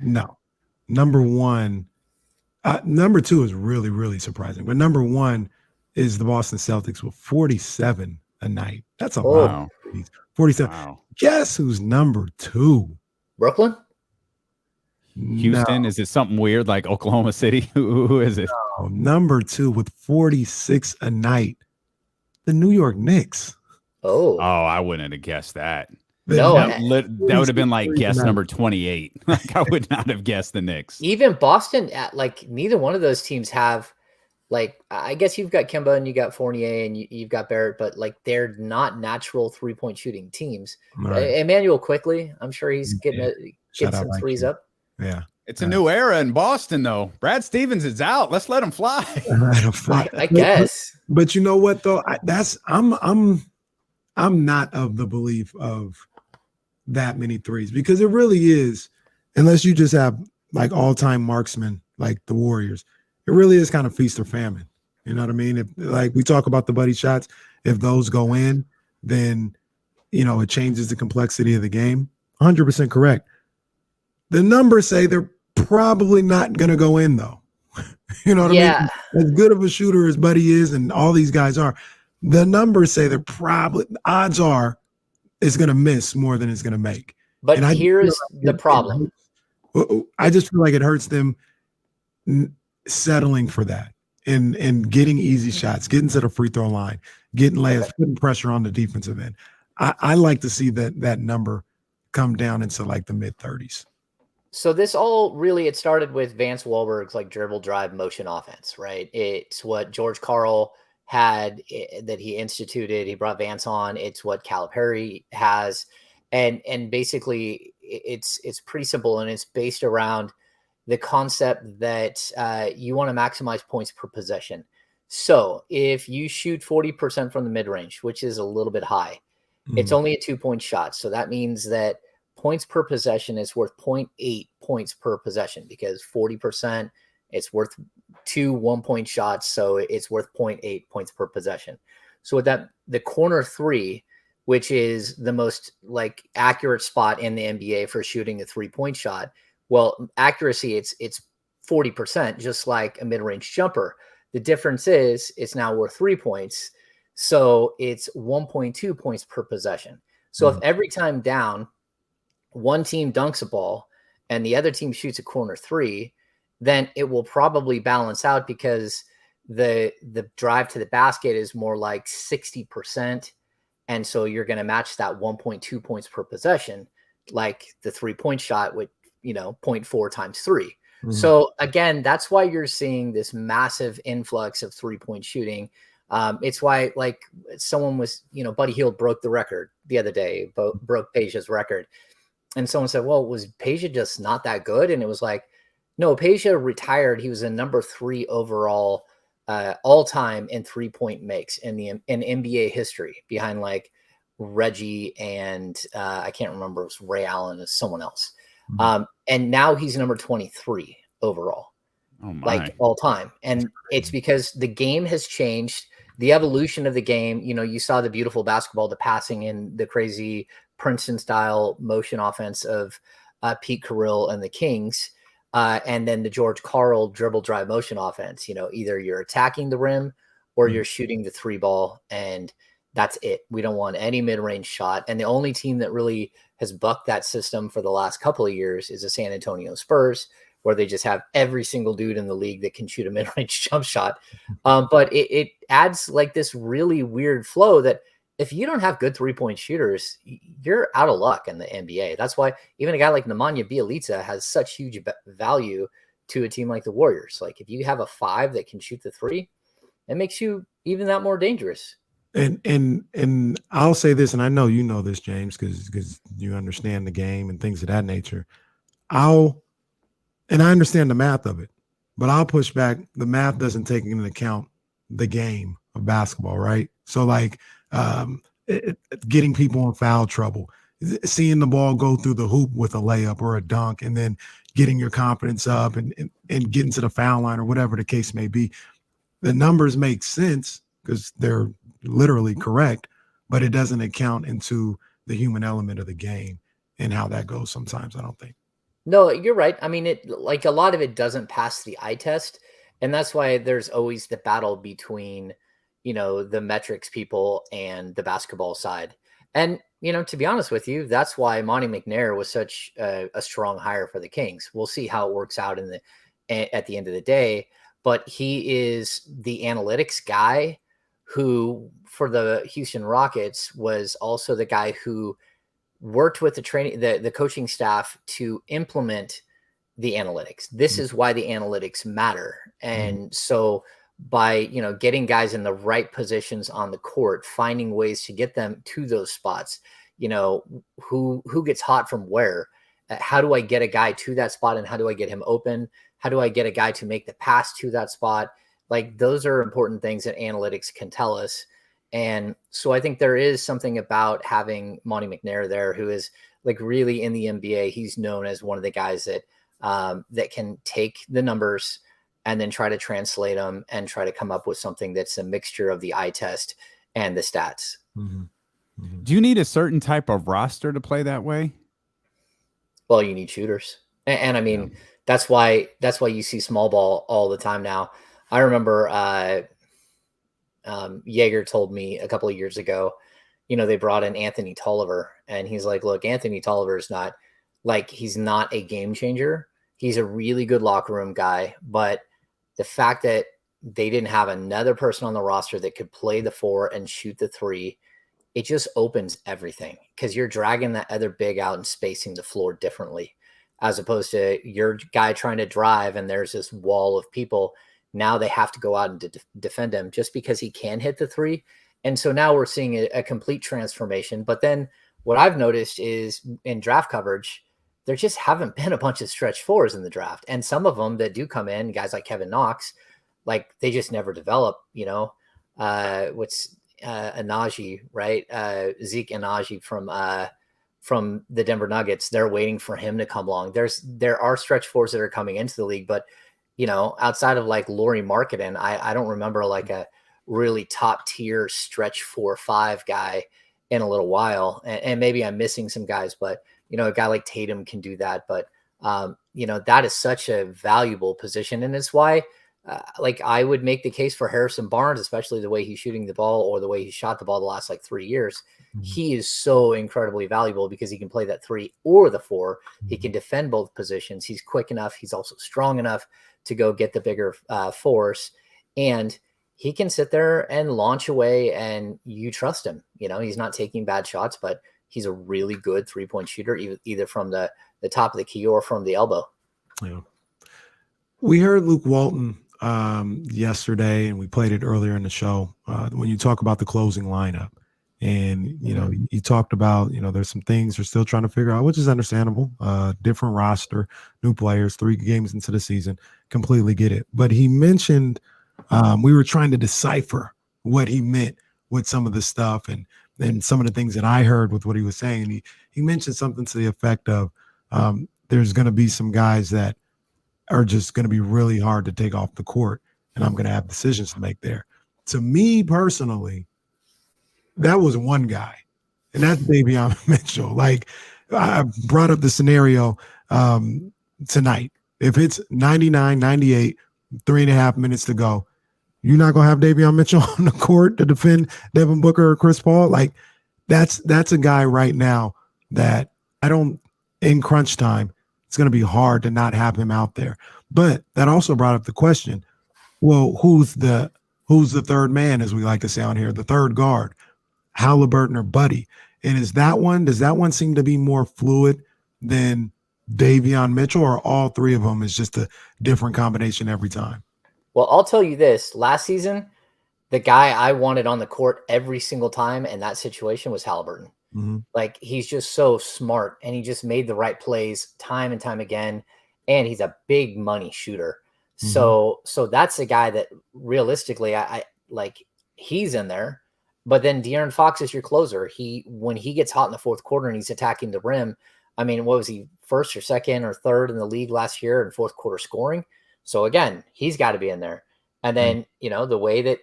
No. Number 1. Number 2 is really, really surprising. But number 1 is the Boston Celtics with 47 a night. That's a lot. 47. Wow. Guess who's number 2? Brooklyn? Houston? No. Is it something weird like Oklahoma City? Who is it? No. Number 2 with 46 a night. The New York Knicks. Oh, I wouldn't have guessed that. No, that would have been like guess number 28. Like I would not have guessed the Knicks. Even Boston, like neither one of those teams have, like, I guess you've got Kemba and you got Fournier and you've got Barrett, but like they're not natural 3-point shooting teams. Right. Emmanuel quickly, I'm sure he's getting some threes up. Yeah. It's a new era in Boston, though. Brad Stevens is out. Let's let him fly. I guess. But you know what, though? I'm not of the belief of that many threes, because it really is, unless you just have like all-time marksmen like the Warriors, it really is kind of feast or famine. You know what I mean? If, like we talk about the buddy shots, if those go in, then, you know, it changes the complexity of the game. 100% correct. The numbers say they're probably not going to go in, though. You know what I mean? As good of a shooter as Buddy is, and all these guys are, the numbers say they're probably, odds are, it's going to miss more than it's going to make. But here's the problem. I just feel like it hurts them settling for that and getting easy shots, getting to the free throw line, getting layups, putting pressure on the defensive end. I like to see that number come down into like the mid-30s. So this all really, it started with Vance Wahlberg's like dribble drive motion offense, right? It's what George Karl had that he instituted. He brought Vance on. It's what Calipari has. And basically it's pretty simple, and it's based around the concept that you want to maximize points per possession. So if you shoot 40% from the mid-range, which is a little bit high, it's only a 2-point shot. So that means that points per possession is worth 0.8 points per possession, because 40%, it's worth 2 1-point shots. So it's worth 0.8 points per possession. So with that, the corner 3, which is the most like accurate spot in the NBA for shooting a 3-point shot, well, accuracy, it's 40%, just like a mid-range jumper. The difference is it's now worth 3 points. So it's 1.2 points per possession. So if every time down, one team dunks a ball and the other team shoots a corner 3, then it will probably balance out, because the drive to the basket is more like 60%. And so you're going to match that 1.2 points per possession, like the 3-point shot with, 0.4 times 3. So again, that's why you're seeing this massive influx of 3-point shooting. It's why, like, someone was, Buddy Hield broke the record the other day, broke Peja's record. And someone said, well, was Peja just not that good? And it was like, no, Peja retired. He was a number 3 overall all time in 3-point makes in NBA history, behind like Reggie and I can't remember, it was Ray Allen or someone else. And now he's number 23 overall, like all time. And it's because the game has changed, the evolution of the game. You saw the beautiful basketball, the passing, and the crazy Princeton style motion offense of Pete Carrill and the Kings. And then the George Karl dribble drive motion offense. Either you're attacking the rim or you're shooting the 3 ball, and that's it. We don't want any mid-range shot. And the only team that really has bucked that system for the last couple of years is the San Antonio Spurs, where they just have every single dude in the league that can shoot a mid-range jump shot. But it adds like this really weird flow that if you don't have good 3-point shooters, you're out of luck in the NBA. That's why even a guy like Nemanja Bjelica has such huge value to a team like the Warriors. Like if you have a 5 that can shoot the 3, it makes you even that more dangerous. And I'll say this, and I know you know this, James, because you understand the game and things of that nature. I understand the math of it, but I'll push back. The math doesn't take into account the game of basketball, right? So like getting people in foul trouble, seeing the ball go through the hoop with a layup or a dunk, and then getting your confidence up and getting to the foul line or whatever the case may be. The numbers make sense because they're literally correct, but it doesn't account into the human element of the game and how that goes sometimes, I don't think. No, you're right. I mean, it like a lot of it doesn't pass the eye test, and that's why there's always the battle between, the metrics people and the basketball side. And to be honest with you, that's why Monty McNair was such a strong hire for the Kings. We'll see how it works out at the end of the day, but he is the analytics guy who, for the Houston Rockets, was also the guy who worked with the coaching staff to implement the analytics. This is why the analytics matter. And so by, getting guys in the right positions on the court, finding ways to get them to those spots, who gets hot from where, how do I get a guy to that spot and how do I get him open? How do I get a guy to make the pass to that spot? Like those are important things that analytics can tell us. And so I think there is something about having Monty McNair there, who is like really in the NBA. He's known as one of the guys that that can take the numbers and then try to translate them and try to come up with something that's a mixture of the eye test and the stats. Mm-hmm. Mm-hmm. Do you need a certain type of roster to play that way? Well, you need shooters, and I mean that's why you see small ball all the time now. I remember Jaeger told me a couple of years ago, they brought in Anthony Tolliver, and he's like, look, Anthony Tolliver is not like, he's not a game changer. He's a really good locker room guy, but the fact that they didn't have another person on the roster that could play the 4 and shoot the 3, it just opens everything, because you're dragging that other big out and spacing the floor differently, as opposed to your guy trying to drive and there's this wall of people. Now they have to go out and defend him just because he can hit the 3. And so now we're seeing a complete transformation. But then what I've noticed is in draft coverage, there just haven't been a bunch of stretch 4s in the draft. And some of them that do come in, guys like Kevin Knox, like they just never develop, what's Anaji, right? Zeke Anaji from the Denver Nuggets. They're waiting for him to come along. There are stretch 4s that are coming into the league, but outside of like Lauri Markkanen, I don't remember like a really top tier stretch 4-5 guy in a little while. And maybe I'm missing some guys, but a guy like Tatum can do that. But that is such a valuable position, and it's why like I would make the case for Harrison Barnes, especially the way he's shooting the ball or the way he shot the ball the last like 3 years. Mm-hmm. He is so incredibly valuable because he can play that 3 or the 4. Mm-hmm. He can defend both positions. He's quick enough. He's also strong enough to go get the bigger force, and he can sit there and launch away and you trust him. He's not taking bad shots, but he's a really good 3-point shooter, either from the top of the key or from the elbow. Yeah. We heard Luke Walton yesterday, and we played it earlier in the show, when you talk about the closing lineup. And, you talked about, there's some things they're still trying to figure out, which is understandable. Different roster, new players, 3 games into the season, completely get it. But he mentioned we were trying to decipher what he meant with some of the stuff and some of the things that I heard with what he was saying. He mentioned something to the effect of there's going to be some guys that are just going to be really hard to take off the court, and I'm going to have decisions to make there. To me personally, that was one guy, and that's Davion Mitchell. Like, I brought up the scenario tonight. If it's 99, 98, 3.5 minutes to go, you're not going to have Davion Mitchell on the court to defend Devin Booker or Chris Paul. Like, that's a guy right now that in crunch time, it's going to be hard to not have him out there. But that also brought up the question, well, who's the third man, as we like to say on here, the third guard, Halliburton or Buddy? And does that one seem to be more fluid than Davion Mitchell, or all 3 of them is just a different combination every time? Well, I'll tell you this. Last season, the guy I wanted on the court every single time in that situation was Halliburton. Like, he's just so smart, and he just made the right plays time and time again. And he's a big money shooter. So that's a guy that realistically, I like, he's in there. But then De'Aaron Fox is your closer. When he gets hot in the fourth quarter and he's attacking the rim, I mean, what was he, first or second or third in the league last year in fourth quarter scoring? So again, he's got to be in there. And then, the way that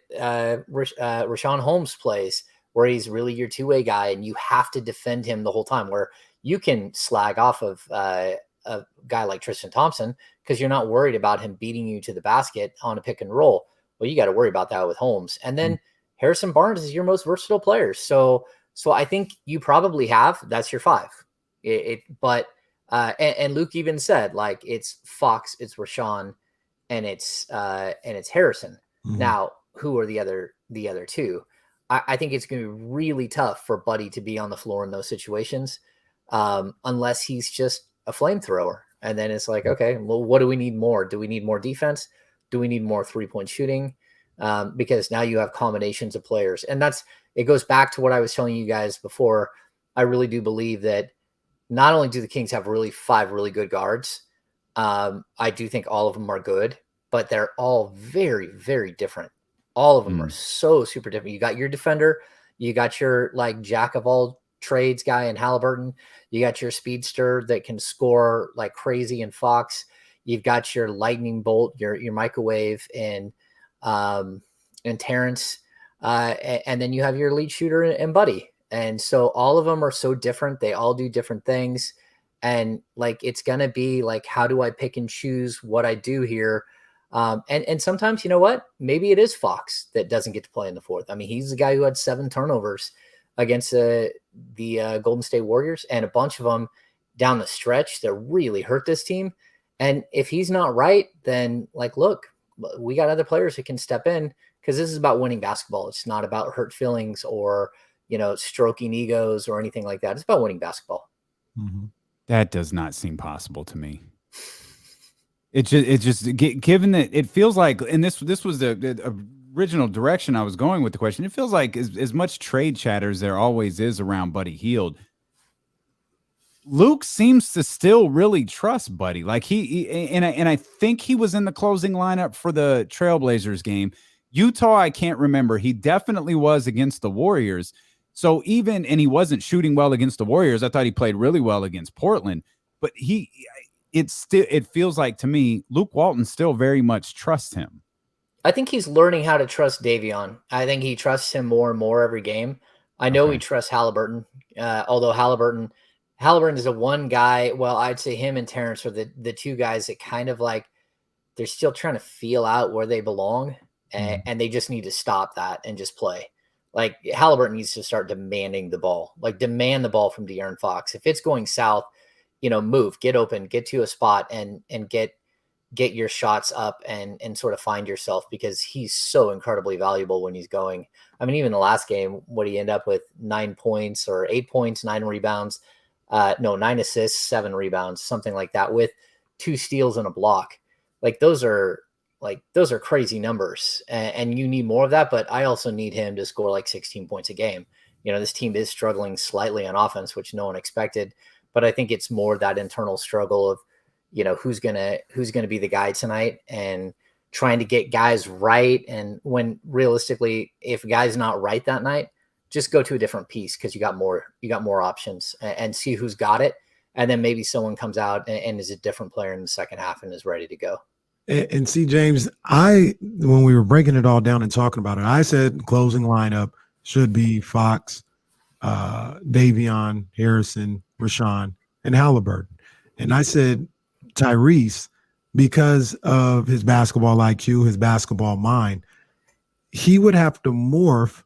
Rashawn Holmes plays, where he's really your two-way guy and you have to defend him the whole time, where you can slag off of a guy like Tristan Thompson because you're not worried about him beating you to the basket on a pick and roll. Well, you got to worry about that with Holmes. And then Harrison Barnes is your most versatile player. So I think you probably that's your five. But Luke even said, like, it's Fox, it's Rashawn, and it's Harrison. Now, who are the other two? I think it's going to be really tough for Buddy to be on the floor in those situations, unless he's just a flamethrower. And then it's like, okay, well, what do we need more? Do we need more defense? Do we need more 3-point shooting? Because now you have combinations of players. And it goes back to what I was telling you guys before. I really do believe that not only do the Kings have 5 really good guards, I do think all of them are good, but they're all very, very different. All of them are so super different. You got your defender, you got your like jack of all trades guy in Halliburton, you got your speedster that can score like crazy in Fox, you've got your lightning bolt, your microwave in Terrence, and then you have your lead shooter in Buddy. And so all of them are so different. They all do different things. And like, it's going to be like, how do I pick and choose what I do here? And sometimes, you know what, maybe it is Fox that doesn't get to play in the fourth. I mean, he's the guy who had 7 turnovers against the Golden State Warriors, and a bunch of them down the stretch that really hurt this team. And if he's not right, then like, look, we got other players who can step in, because this is about winning basketball. It's not about hurt feelings or, stroking egos or anything like that. It's about winning basketball. That does not seem possible to me. It just given that it feels like, and this was the original direction I was going with the question. It feels like as much trade chatter as there always is around Buddy Hield, Luke seems to still really trust Buddy. Like and I think he was in the closing lineup for the Trailblazers game. Utah, I can't remember. He definitely was against the Warriors. So and he wasn't shooting well against the Warriors. I thought he played really well against Portland, but it feels like to me, Luke Walton still very much trusts him. I think he's learning how to trust Davion. I think he trusts him more and more every game. I know he trusts Halliburton, although Halliburton is a one guy. Well, I'd say him and Terrence are the two guys that kind of like, they're still trying to feel out where they belong, and they just need to stop that and just play. Like, Halliburton needs to start demanding the ball, like demand the ball from De'Aaron Fox. If it's going south, move, get open, get to a spot and get your shots up and sort of find yourself, because he's so incredibly valuable when he's going. I mean, even the last game, what he end up with 9 points or 8 points, 9 rebounds, 9 assists, 7 rebounds, something like that, with 2 steals and a block. Like, those are crazy numbers, and you need more of that. But I also need him to score like 16 points a game. This team is struggling slightly on offense, which no one expected, but I think it's more that internal struggle of, who's gonna be the guy tonight, and trying to get guys right. And when realistically, if a guy's not right that night, just go to a different piece, because you got more options, and see who's got it. And then maybe someone comes out and is a different player in the second half and is ready to go. And see, James, when we were breaking it all down and talking about it, I said closing lineup should be Fox, Davion, Harrison, Rashawn, and Halliburton. And I said Tyrese, because of his basketball IQ, his basketball mind, he would have to morph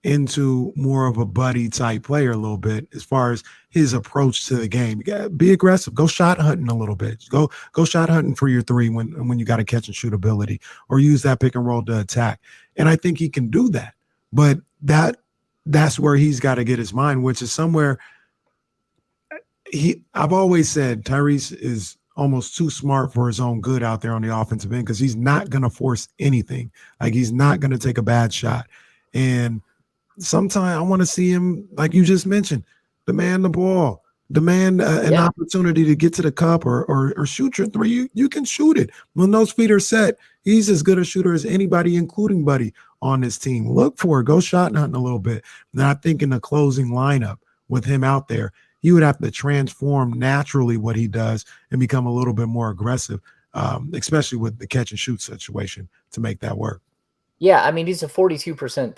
into more of a buddy type player a little bit, as far as his approach to the game. You gotta be aggressive, go shot hunting a little bit, go shot hunting for your 3 when you got a catch and shoot ability, or use that pick and roll to attack. And I think he can do that, but that's where he's got to get his mind, which is somewhere. I've always said Tyrese is almost too smart for his own good out there on the offensive end, because he's not going to force anything. Like, he's not going to take a bad shot. And sometimes I want to see him, like you just mentioned, demand the ball, demand an opportunity to get to the cup or shoot your three. You can shoot it. When those feet are set, he's as good a shooter as anybody, including Buddy, on this team. Look for it. Go shot hunting a little bit. And I think in the closing lineup with him out there, he would have to transform naturally what he does and become a little bit more aggressive, especially with the catch and shoot situation, to make that work. Yeah, I mean, he's a 42%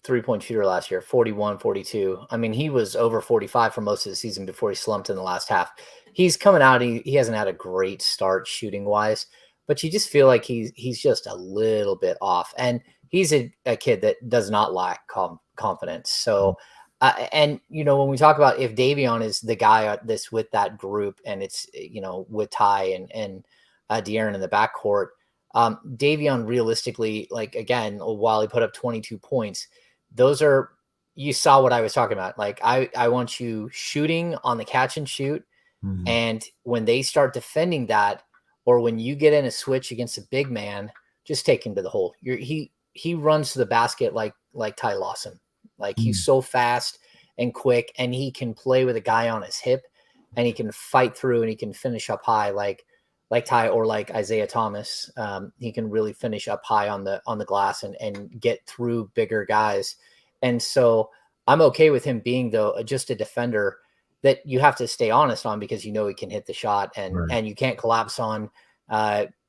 three-point shooter last year, 41, 42. I mean, he was over 45 for most of the season before he slumped in the last half. He's coming out. He hasn't had a great start shooting-wise, but you just feel like he's just a little bit off. And he's a kid that does not lack confidence. So, and, you know, when we talk about if Davion is the guy that's with that group, and it's, you know, with Ty and De'Aaron in the backcourt, Davion realistically, like, again, while he put up 22 points, those are, you saw what I was talking about. Like, I want you shooting on the catch and shoot. Mm-hmm. And when they start defending that, or when you get in a switch against a big man, just take him to the hole. He runs to the basket like Ty Lawson. Like, he's so fast and quick, and he can play with a guy on his hip, and he can fight through, and he can finish up high like Ty, or like Isaiah Thomas. He can really finish up high on the glass and get through bigger guys. And so I'm okay with him being, though, just a defender that you have to stay honest on, because you know he can hit the shot, and you can't collapse on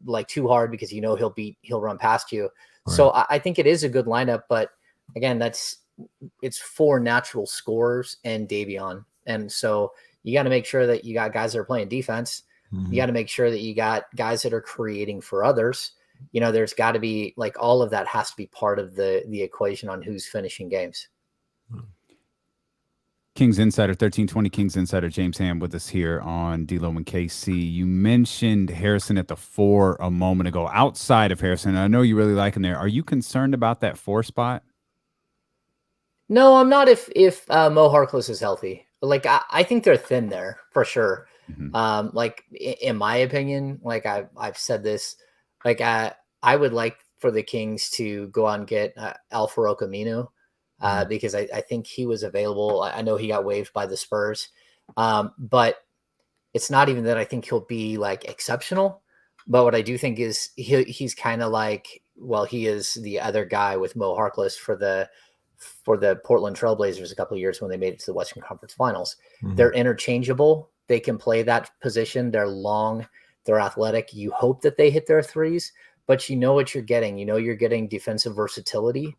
like too hard, because you know he'll run past you. Right. So I think it is a good lineup, but again, it's 4 natural scorers and Davion. And so you got to make sure that you got guys that are playing defense. Mm-hmm. You got to make sure that you got guys that are creating for others. You know, there's got to be, like, all of that has to be part of the equation on who's finishing games. Kings Insider 1320, Kings Insider James Ham with us here on D-Lo and KC. You mentioned Harrison at the 4 a moment ago. Outside of Harrison, I know you really like him there. Are you concerned about that 4 spot? No, I'm not. If Mo Harkless is healthy, like, I think they're thin there for sure. Mm-hmm. Like, in my opinion, like I've said this, like I would like for the Kings to go out and get Al-Farouq Aminu, because I think he was available. I know he got waived by the Spurs, but it's not even that I think he'll be, like, exceptional. But what I do think is he's kind of like, well, he is the other guy with Mo Harkless for the Portland Trailblazers a couple of years when they made it to the Western Conference Finals. Mm-hmm. They're interchangeable. They can play that position. They're long. They're athletic. You hope that they hit their threes, but you know what you're getting. You know you're getting defensive versatility.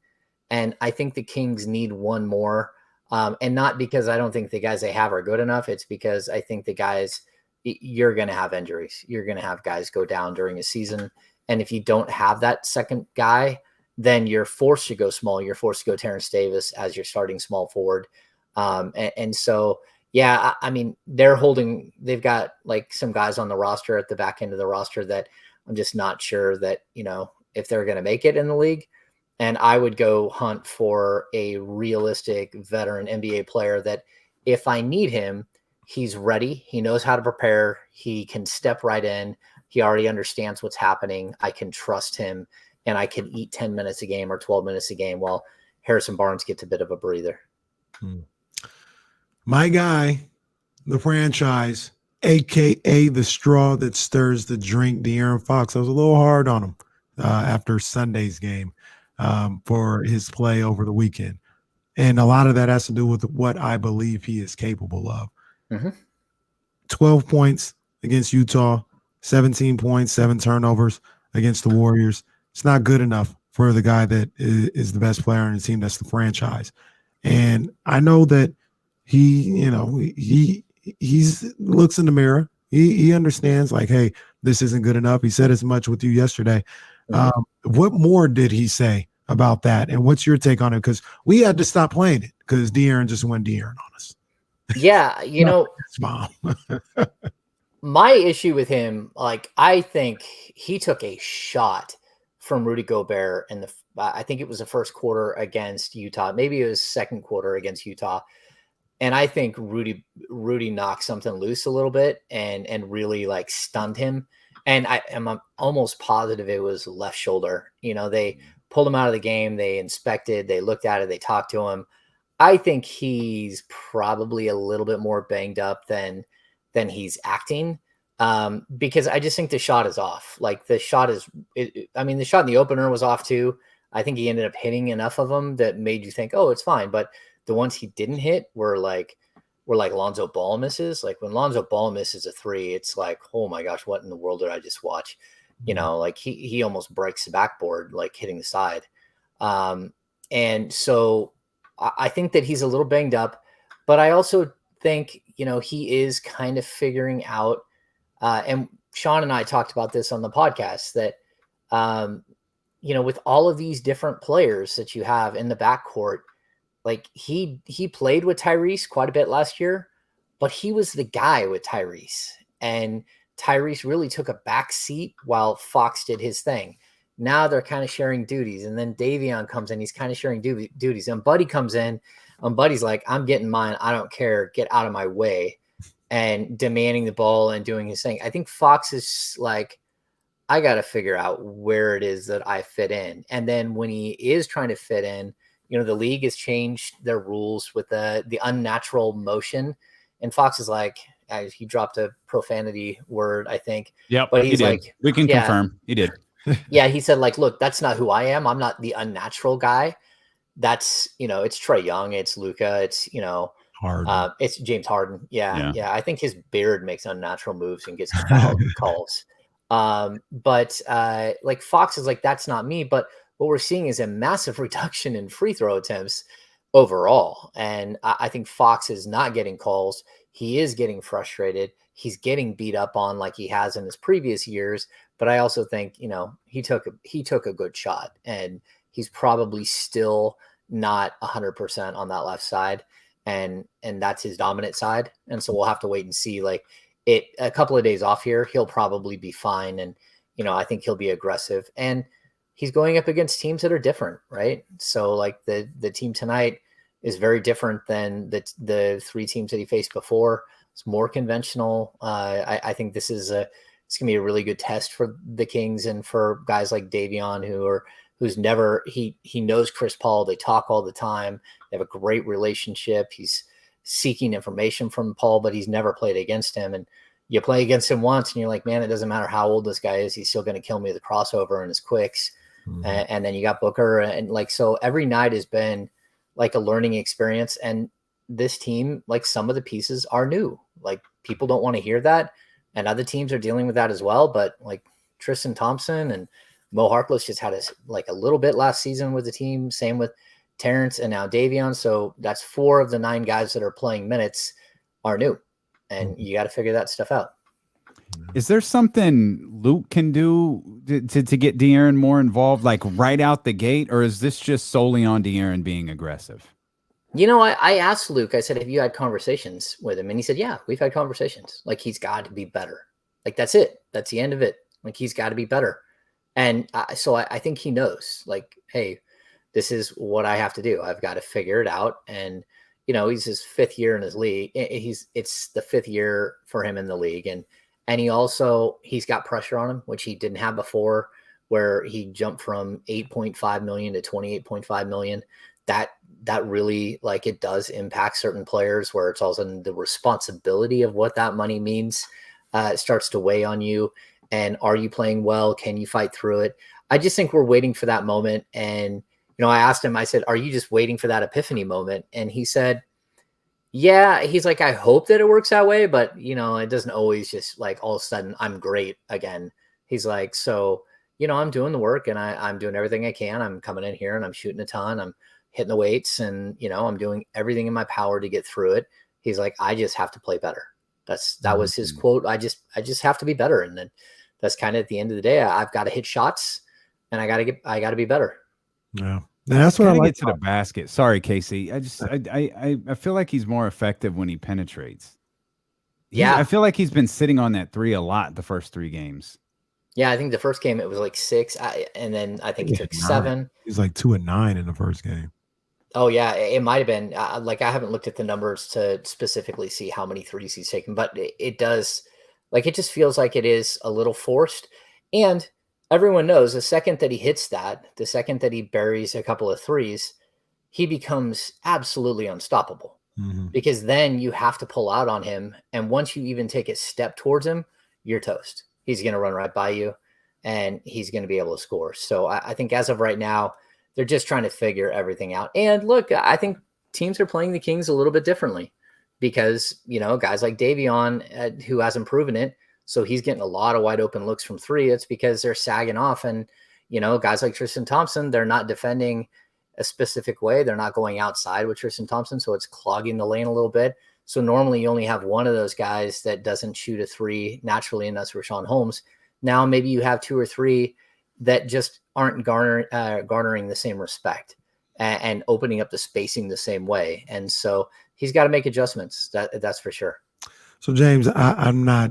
And I think the Kings need one more. And not because I don't think the guys they have are good enough. It's because I think the guys, you're going to have injuries. You're going to have guys go down during a season. And if you don't have that second guy, then you're forced to go small. You're forced to go Terrence Davis as your starting small forward. And so, yeah, I mean, they've got, like, some guys on the roster at the back end of the roster that I'm just not sure that, you know, if they're going to make it in the league. And I would go hunt for a realistic veteran NBA player that, if I need him, he's ready. He knows how to prepare. He can step right in. He already understands what's happening. I can trust him. And I can eat 10 minutes a game or 12 minutes a game while Harrison Barnes gets a bit of a breather. My guy, the franchise, a.k.a. the straw that stirs the drink, De'Aaron Fox. I was a little hard on him after Sunday's game for his play over the weekend. And a lot of that has to do with what I believe he is capable of. Mm-hmm. 12 points against Utah, 17 points, 7 turnovers against the Warriors. It's not good enough for the guy that is the best player on the team. That's the franchise. And I know that he looks in the mirror. He understands, like, hey, this isn't good enough. He said as much with you yesterday. Mm-hmm. What more did he say about that? And what's your take on it? Because we had to stop playing it because De'Aaron just went De'Aaron on us. Yeah, you know, my issue with him, like, I think he took a shot from Rudy Gobert in I think it was the first quarter against Utah. Maybe it was second quarter against Utah. And I think Rudy knocked something loose a little bit and really like stunned him. And I'm almost positive it was left shoulder. They pulled him out of the game. They inspected, they looked at it, they talked to him. I think he's probably a little bit more banged up than he's acting. Because I just think the shot is off. Like the shot the shot in the opener was off too. I think he ended up hitting enough of them that made you think, oh, it's fine. But the ones he didn't hit were like Lonzo Ball misses. Like when Lonzo Ball misses a three, it's like, oh my gosh, what in the world did I just watch? Like he almost breaks the backboard, like hitting the side. And so I think that he's a little banged up, but I also think, he is kind of figuring out, and Sean and I talked about this on the podcast that, with all of these different players that you have in the backcourt, like he played with Tyrese quite a bit last year, but he was the guy with Tyrese, and Tyrese really took a back seat while Fox did his thing. Now they're kind of sharing duties, and then Davion comes in. He's kind of sharing duties, and Buddy comes in, and Buddy's like, I'm getting mine. I don't care. Get out of my way, and demanding the ball and doing his thing. I think Fox is like, I got to figure out where it is that I fit in. And then when he is trying to fit in, the league has changed their rules with the unnatural motion. And Fox is like, he dropped a profanity word, I think. Yeah, but he's like, we can confirm he did. Yeah, he said, like, look, that's not who I am. I'm not the unnatural guy. That's, it's Trae Young, it's Luka, it's, Harden. It's James Harden. Yeah. I think his beard makes unnatural moves and gets foul calls. But like Fox is like, that's not me. But what we're seeing is a massive reduction in free throw attempts overall. And I think Fox is not getting calls. He is getting frustrated. He's getting beat up on like he has in his previous years. But I also think, he took a good shot, and he's probably still not 100% on that left side. And that's his dominant side. And so we'll have to wait and see, like, a couple of days off here, he'll probably be fine. And, I think he'll be aggressive, and he's going up against teams that are different. Right. So like the team tonight is very different than the three teams that he faced before. It's more conventional. I think this is it's gonna be a really good test for the Kings and for guys like Davion who's never, he knows Chris Paul. They talk all the time. They have a great relationship. He's seeking information from Paul, but he's never played against him. And you play against him once and you're like, man, it doesn't matter how old this guy is. He's still going to kill me with the crossover and his quicks. Mm-hmm. And then you got Booker. And like, so every night has been like a learning experience. And this team, like some of the pieces are new. Like people don't want to hear that. And other teams are dealing with that as well. But like Tristan Thompson and Mo Harkless just had a little bit last season with the team. Same with Terrence and now Davion. So that's 4 of the 9 guys that are playing minutes are new. And you got to figure that stuff out. Is there something Luke can do to get De'Aaron more involved, like right out the gate? Or is this just solely on De'Aaron being aggressive? I asked Luke, I said, have you had conversations with him? And he said, yeah, we've had conversations. Like, he's got to be better. Like, that's it. That's the end of it. Like, he's got to be better. And so I think he knows, like, hey, this is what I have to do. I've got to figure it out. And, he's his 5th year in his league. It's the 5th year for him in the league. And he's got pressure on him, which he didn't have before, where he jumped from 8.5 million to 28.5 million. That really, like, it does impact certain players, where it's also the responsibility of what that money means starts to weigh on you. And are you playing well? Can you fight through it? I just think we're waiting for that moment. And, I asked him, I said, are you just waiting for that epiphany moment? And he said, yeah. He's like, I hope that it works that way, but, it doesn't always just like all of a sudden I'm great again. He's like, so, I'm doing the work and I'm doing everything I can. I'm coming in here and I'm shooting a ton. I'm hitting the weights and, I'm doing everything in my power to get through it. He's like, I just have to play better. That was his quote. I just have to be better. And then that's kind of at the end of the day, I've got to hit shots and I got to be better. Yeah. That's what I like to the basket. Sorry, Casey. I feel like he's more effective when he penetrates. Yeah. I feel like he's been sitting on that 3 a lot the first 3 games. Yeah, I think the first game it was like 6, and then I think he took 7. He's like 2 and 9 in the first game. Oh yeah, it might have been. Like I haven't looked at the numbers to specifically see how many threes he's taken, but it does. Like it just feels like it is a little forced, and everyone knows the second that he hits that, the second that he buries a couple of threes, he becomes absolutely unstoppable. Mm-hmm. Because then you have to pull out on him, and once you even take a step towards him, you're toast. He's going to run right by you, and he's going to be able to score. So I think as of right now, they're just trying to figure everything out. And look, I think teams are playing the Kings a little bit differently because, guys like Davion, who hasn't proven it, so he's getting a lot of wide open looks from three. It's because they're sagging off. And, guys like Tristan Thompson, they're not defending a specific way. They're not going outside with Tristan Thompson, so it's clogging the lane a little bit. So normally you only have one of those guys that doesn't shoot a three naturally, and that's Richaun Holmes. Now maybe you have two or three that just aren't garnering the same respect and opening up the spacing the same way. And so he's got to make adjustments. That's for sure. So James, I'm not.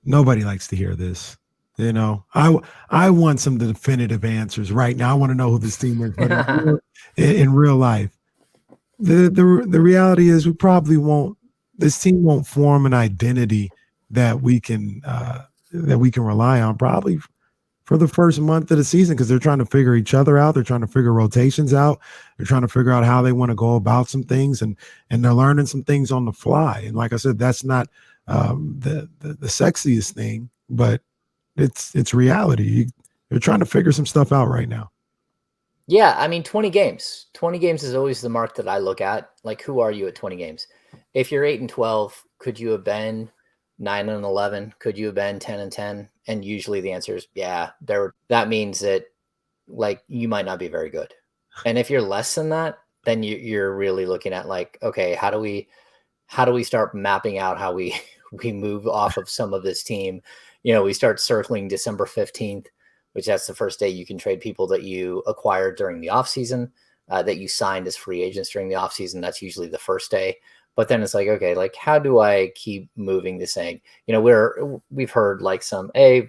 Nobody likes to hear this. I want some definitive answers right now. I want to know who this team is in real life. The reality is we probably won't. This team won't form an identity that we can rely on probably for the first month of the season because they're trying to figure each other out. They're trying to figure rotations out. They're trying to figure out how they want to go about some things, and they're learning some things on the fly. And like I said, that's not the sexiest thing, but it's reality. You're trying to figure some stuff out right now. Yeah, I mean, 20 games. 20 games is always the mark that I look at. Like, who are you at 20 games? If you're 8-12, could you have been 9-11? Could you have been 10-10? And usually the answer is yeah. That means that like you might not be very good. And if you're less than that, then you're really looking at like, okay, how do we start mapping out how we move off of some of this team? We start circling December 15th, which that's the first day you can trade people that you acquired during the offseason, that you signed as free agents during the offseason. That's usually the first day. But then it's like, okay, like how do I keep moving this thing? We've heard like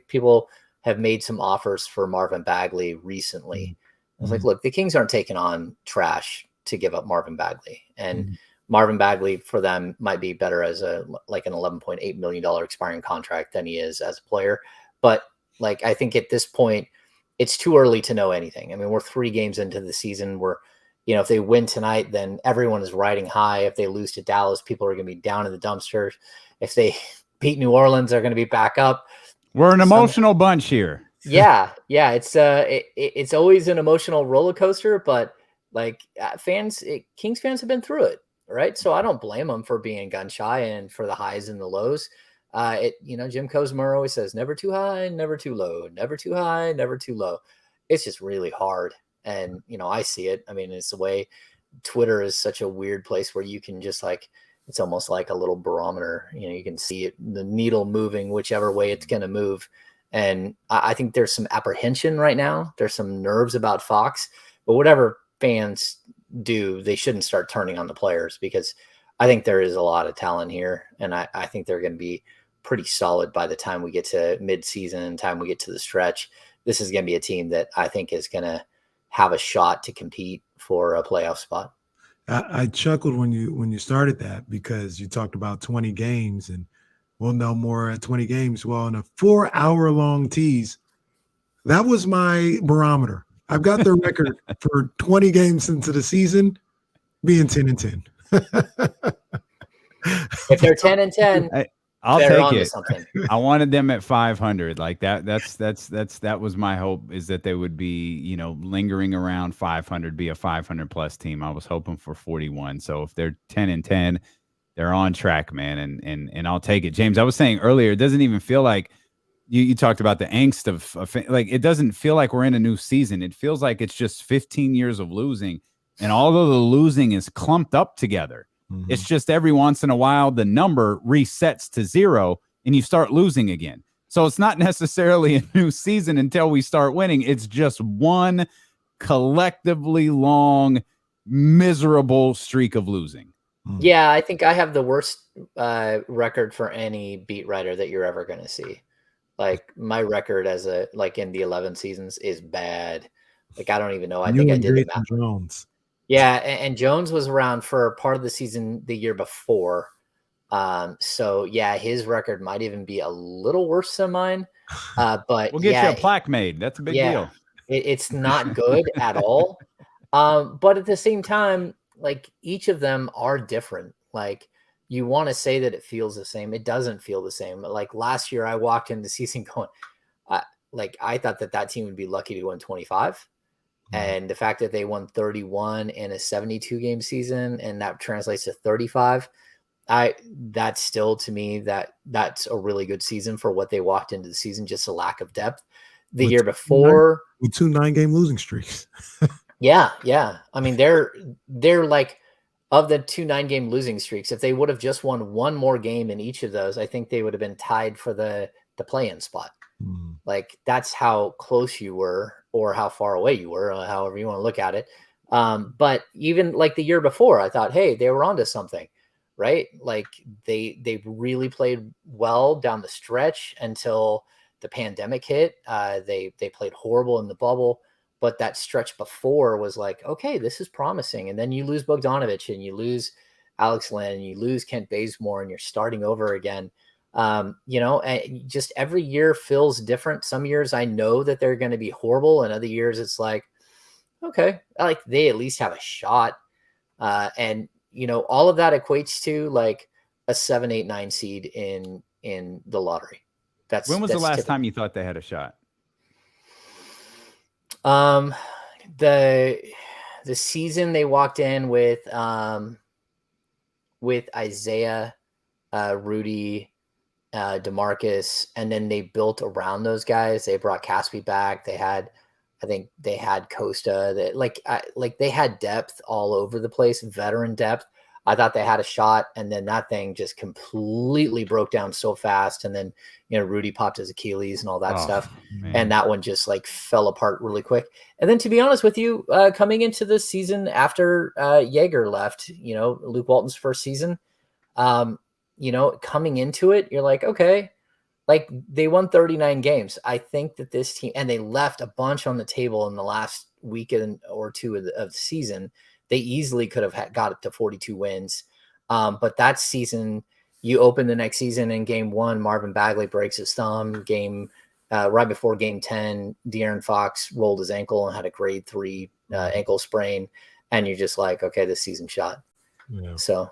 people have made some offers for Marvin Bagley recently. I was like, look, the Kings aren't taking on trash to give up Marvin Bagley. And Marvin Bagley for them might be better as an $11.8 million expiring contract than he is as a player. But like, I think at this point, it's too early to know anything. I mean, we're 3 games into the season. If they win tonight, then everyone is riding high. If they lose to Dallas, people are going to be down in the dumpsters. If they beat New Orleans, they're going to be back up. We're an emotional bunch here. Yeah. It's always an emotional roller coaster, but like Kings fans have been through it, right? So I don't blame them for being gun shy and for the highs and the lows. Jim Cosmer always says, never too high, never too low, never too high, never too low. It's just really hard. And, I see it. I mean, it's the way Twitter is such a weird place where you can just like, it's almost like a little barometer. You can see it, the needle moving whichever way it's going to move. And I think there's some apprehension right now. There's some nerves about Fox, but whatever fans do, they shouldn't start turning on the players because I think there is a lot of talent here. And I think they're going to be pretty solid by the time we get to midseason, time we get to the stretch. This is going to be a team that I think is going to have a shot to compete for a playoff spot. I chuckled when you started that because you talked about 20 games and we'll know more at 20 games. Well, in a 4-hour-long tease, that was my barometer. I've got the record for 20 games into the season being 10-10. If they're 10-10, I'll take it. Something. I wanted them at 500. Like that was my hope, is that they would be, lingering around 500, be a 500 plus team. I was hoping for 41. So if they're 10-10, they're on track, man. And I'll take it. James, I was saying earlier, it doesn't even feel like you talked about the angst of like, it doesn't feel like we're in a new season. It feels like it's just 15 years of losing. And although the losing is clumped up together, it's just every once in a while, the number resets to 0 and you start losing again. So it's not necessarily a new season until we start winning. It's just one collectively long, miserable streak of losing. Yeah, I think I have the worst record for any beat writer that you're ever going to see. Like my record in the 11 seasons is bad. Like I don't even know. I think I did the math. Jones. Yeah, and Jones was around for part of the season the year before. So yeah, his record might even be a little worse than mine. But We'll get you a plaque made. That's a big deal. It's not good at all. But at the same time, like each of them are different. Like you want to say that it feels the same. It doesn't feel the same. Like last year, I walked into the season going, I thought that team would be lucky to win 25. And the fact that they won 31 in a 72 game season, and that translates to 35, that's still to me that's a really good season for what they walked into the season, just a lack of depth. The year before with 2 9-game losing streaks. Yeah. I mean, they're like, of the 2 9-game losing streaks, if they would have just won one more game in each of those, I think they would have been tied for the play-in spot. Like that's how close you were, or how far away you were, however you want to look at it. But even like the year before, I thought, hey, they were onto something, right? Like they really played well down the stretch until the pandemic hit. They played horrible in the bubble, but that stretch before was like, okay, this is promising. And then you lose Bogdanovich, and you lose Alex Len, and you lose Kent Bazemore, and you're starting over again. And just every year feels different. Some years I know that they're going to be horrible, and other years it's like, okay, like they at least have a shot. And all of that equates to like a 7, 8, 9 seed in the lottery. When was the last time you thought they had a shot? The season they walked in with Isaiah, Rudy, DeMarcus, and then they built around those guys. They brought Caspi back. I think they had Costa. They had depth all over the place, veteran depth. I thought they had a shot, and then that thing just completely broke down so fast. And then, Rudy popped his Achilles and all that stuff. Man. And that one just like fell apart really quick. And then to be honest with you, coming into this season after Jaeger left, Luke Walton's first season, coming into it, you're like, okay, like they won 39 games. I think that this team, and they left a bunch on the table in the last weekend or two of the season. They easily could have got it to 42 wins. But that season, you open the next season in game 1, Marvin Bagley breaks his thumb. Right before game 10, De'Aaron Fox rolled his ankle and had a grade 3 ankle sprain. And you're just like, okay, this season shot. Yeah. So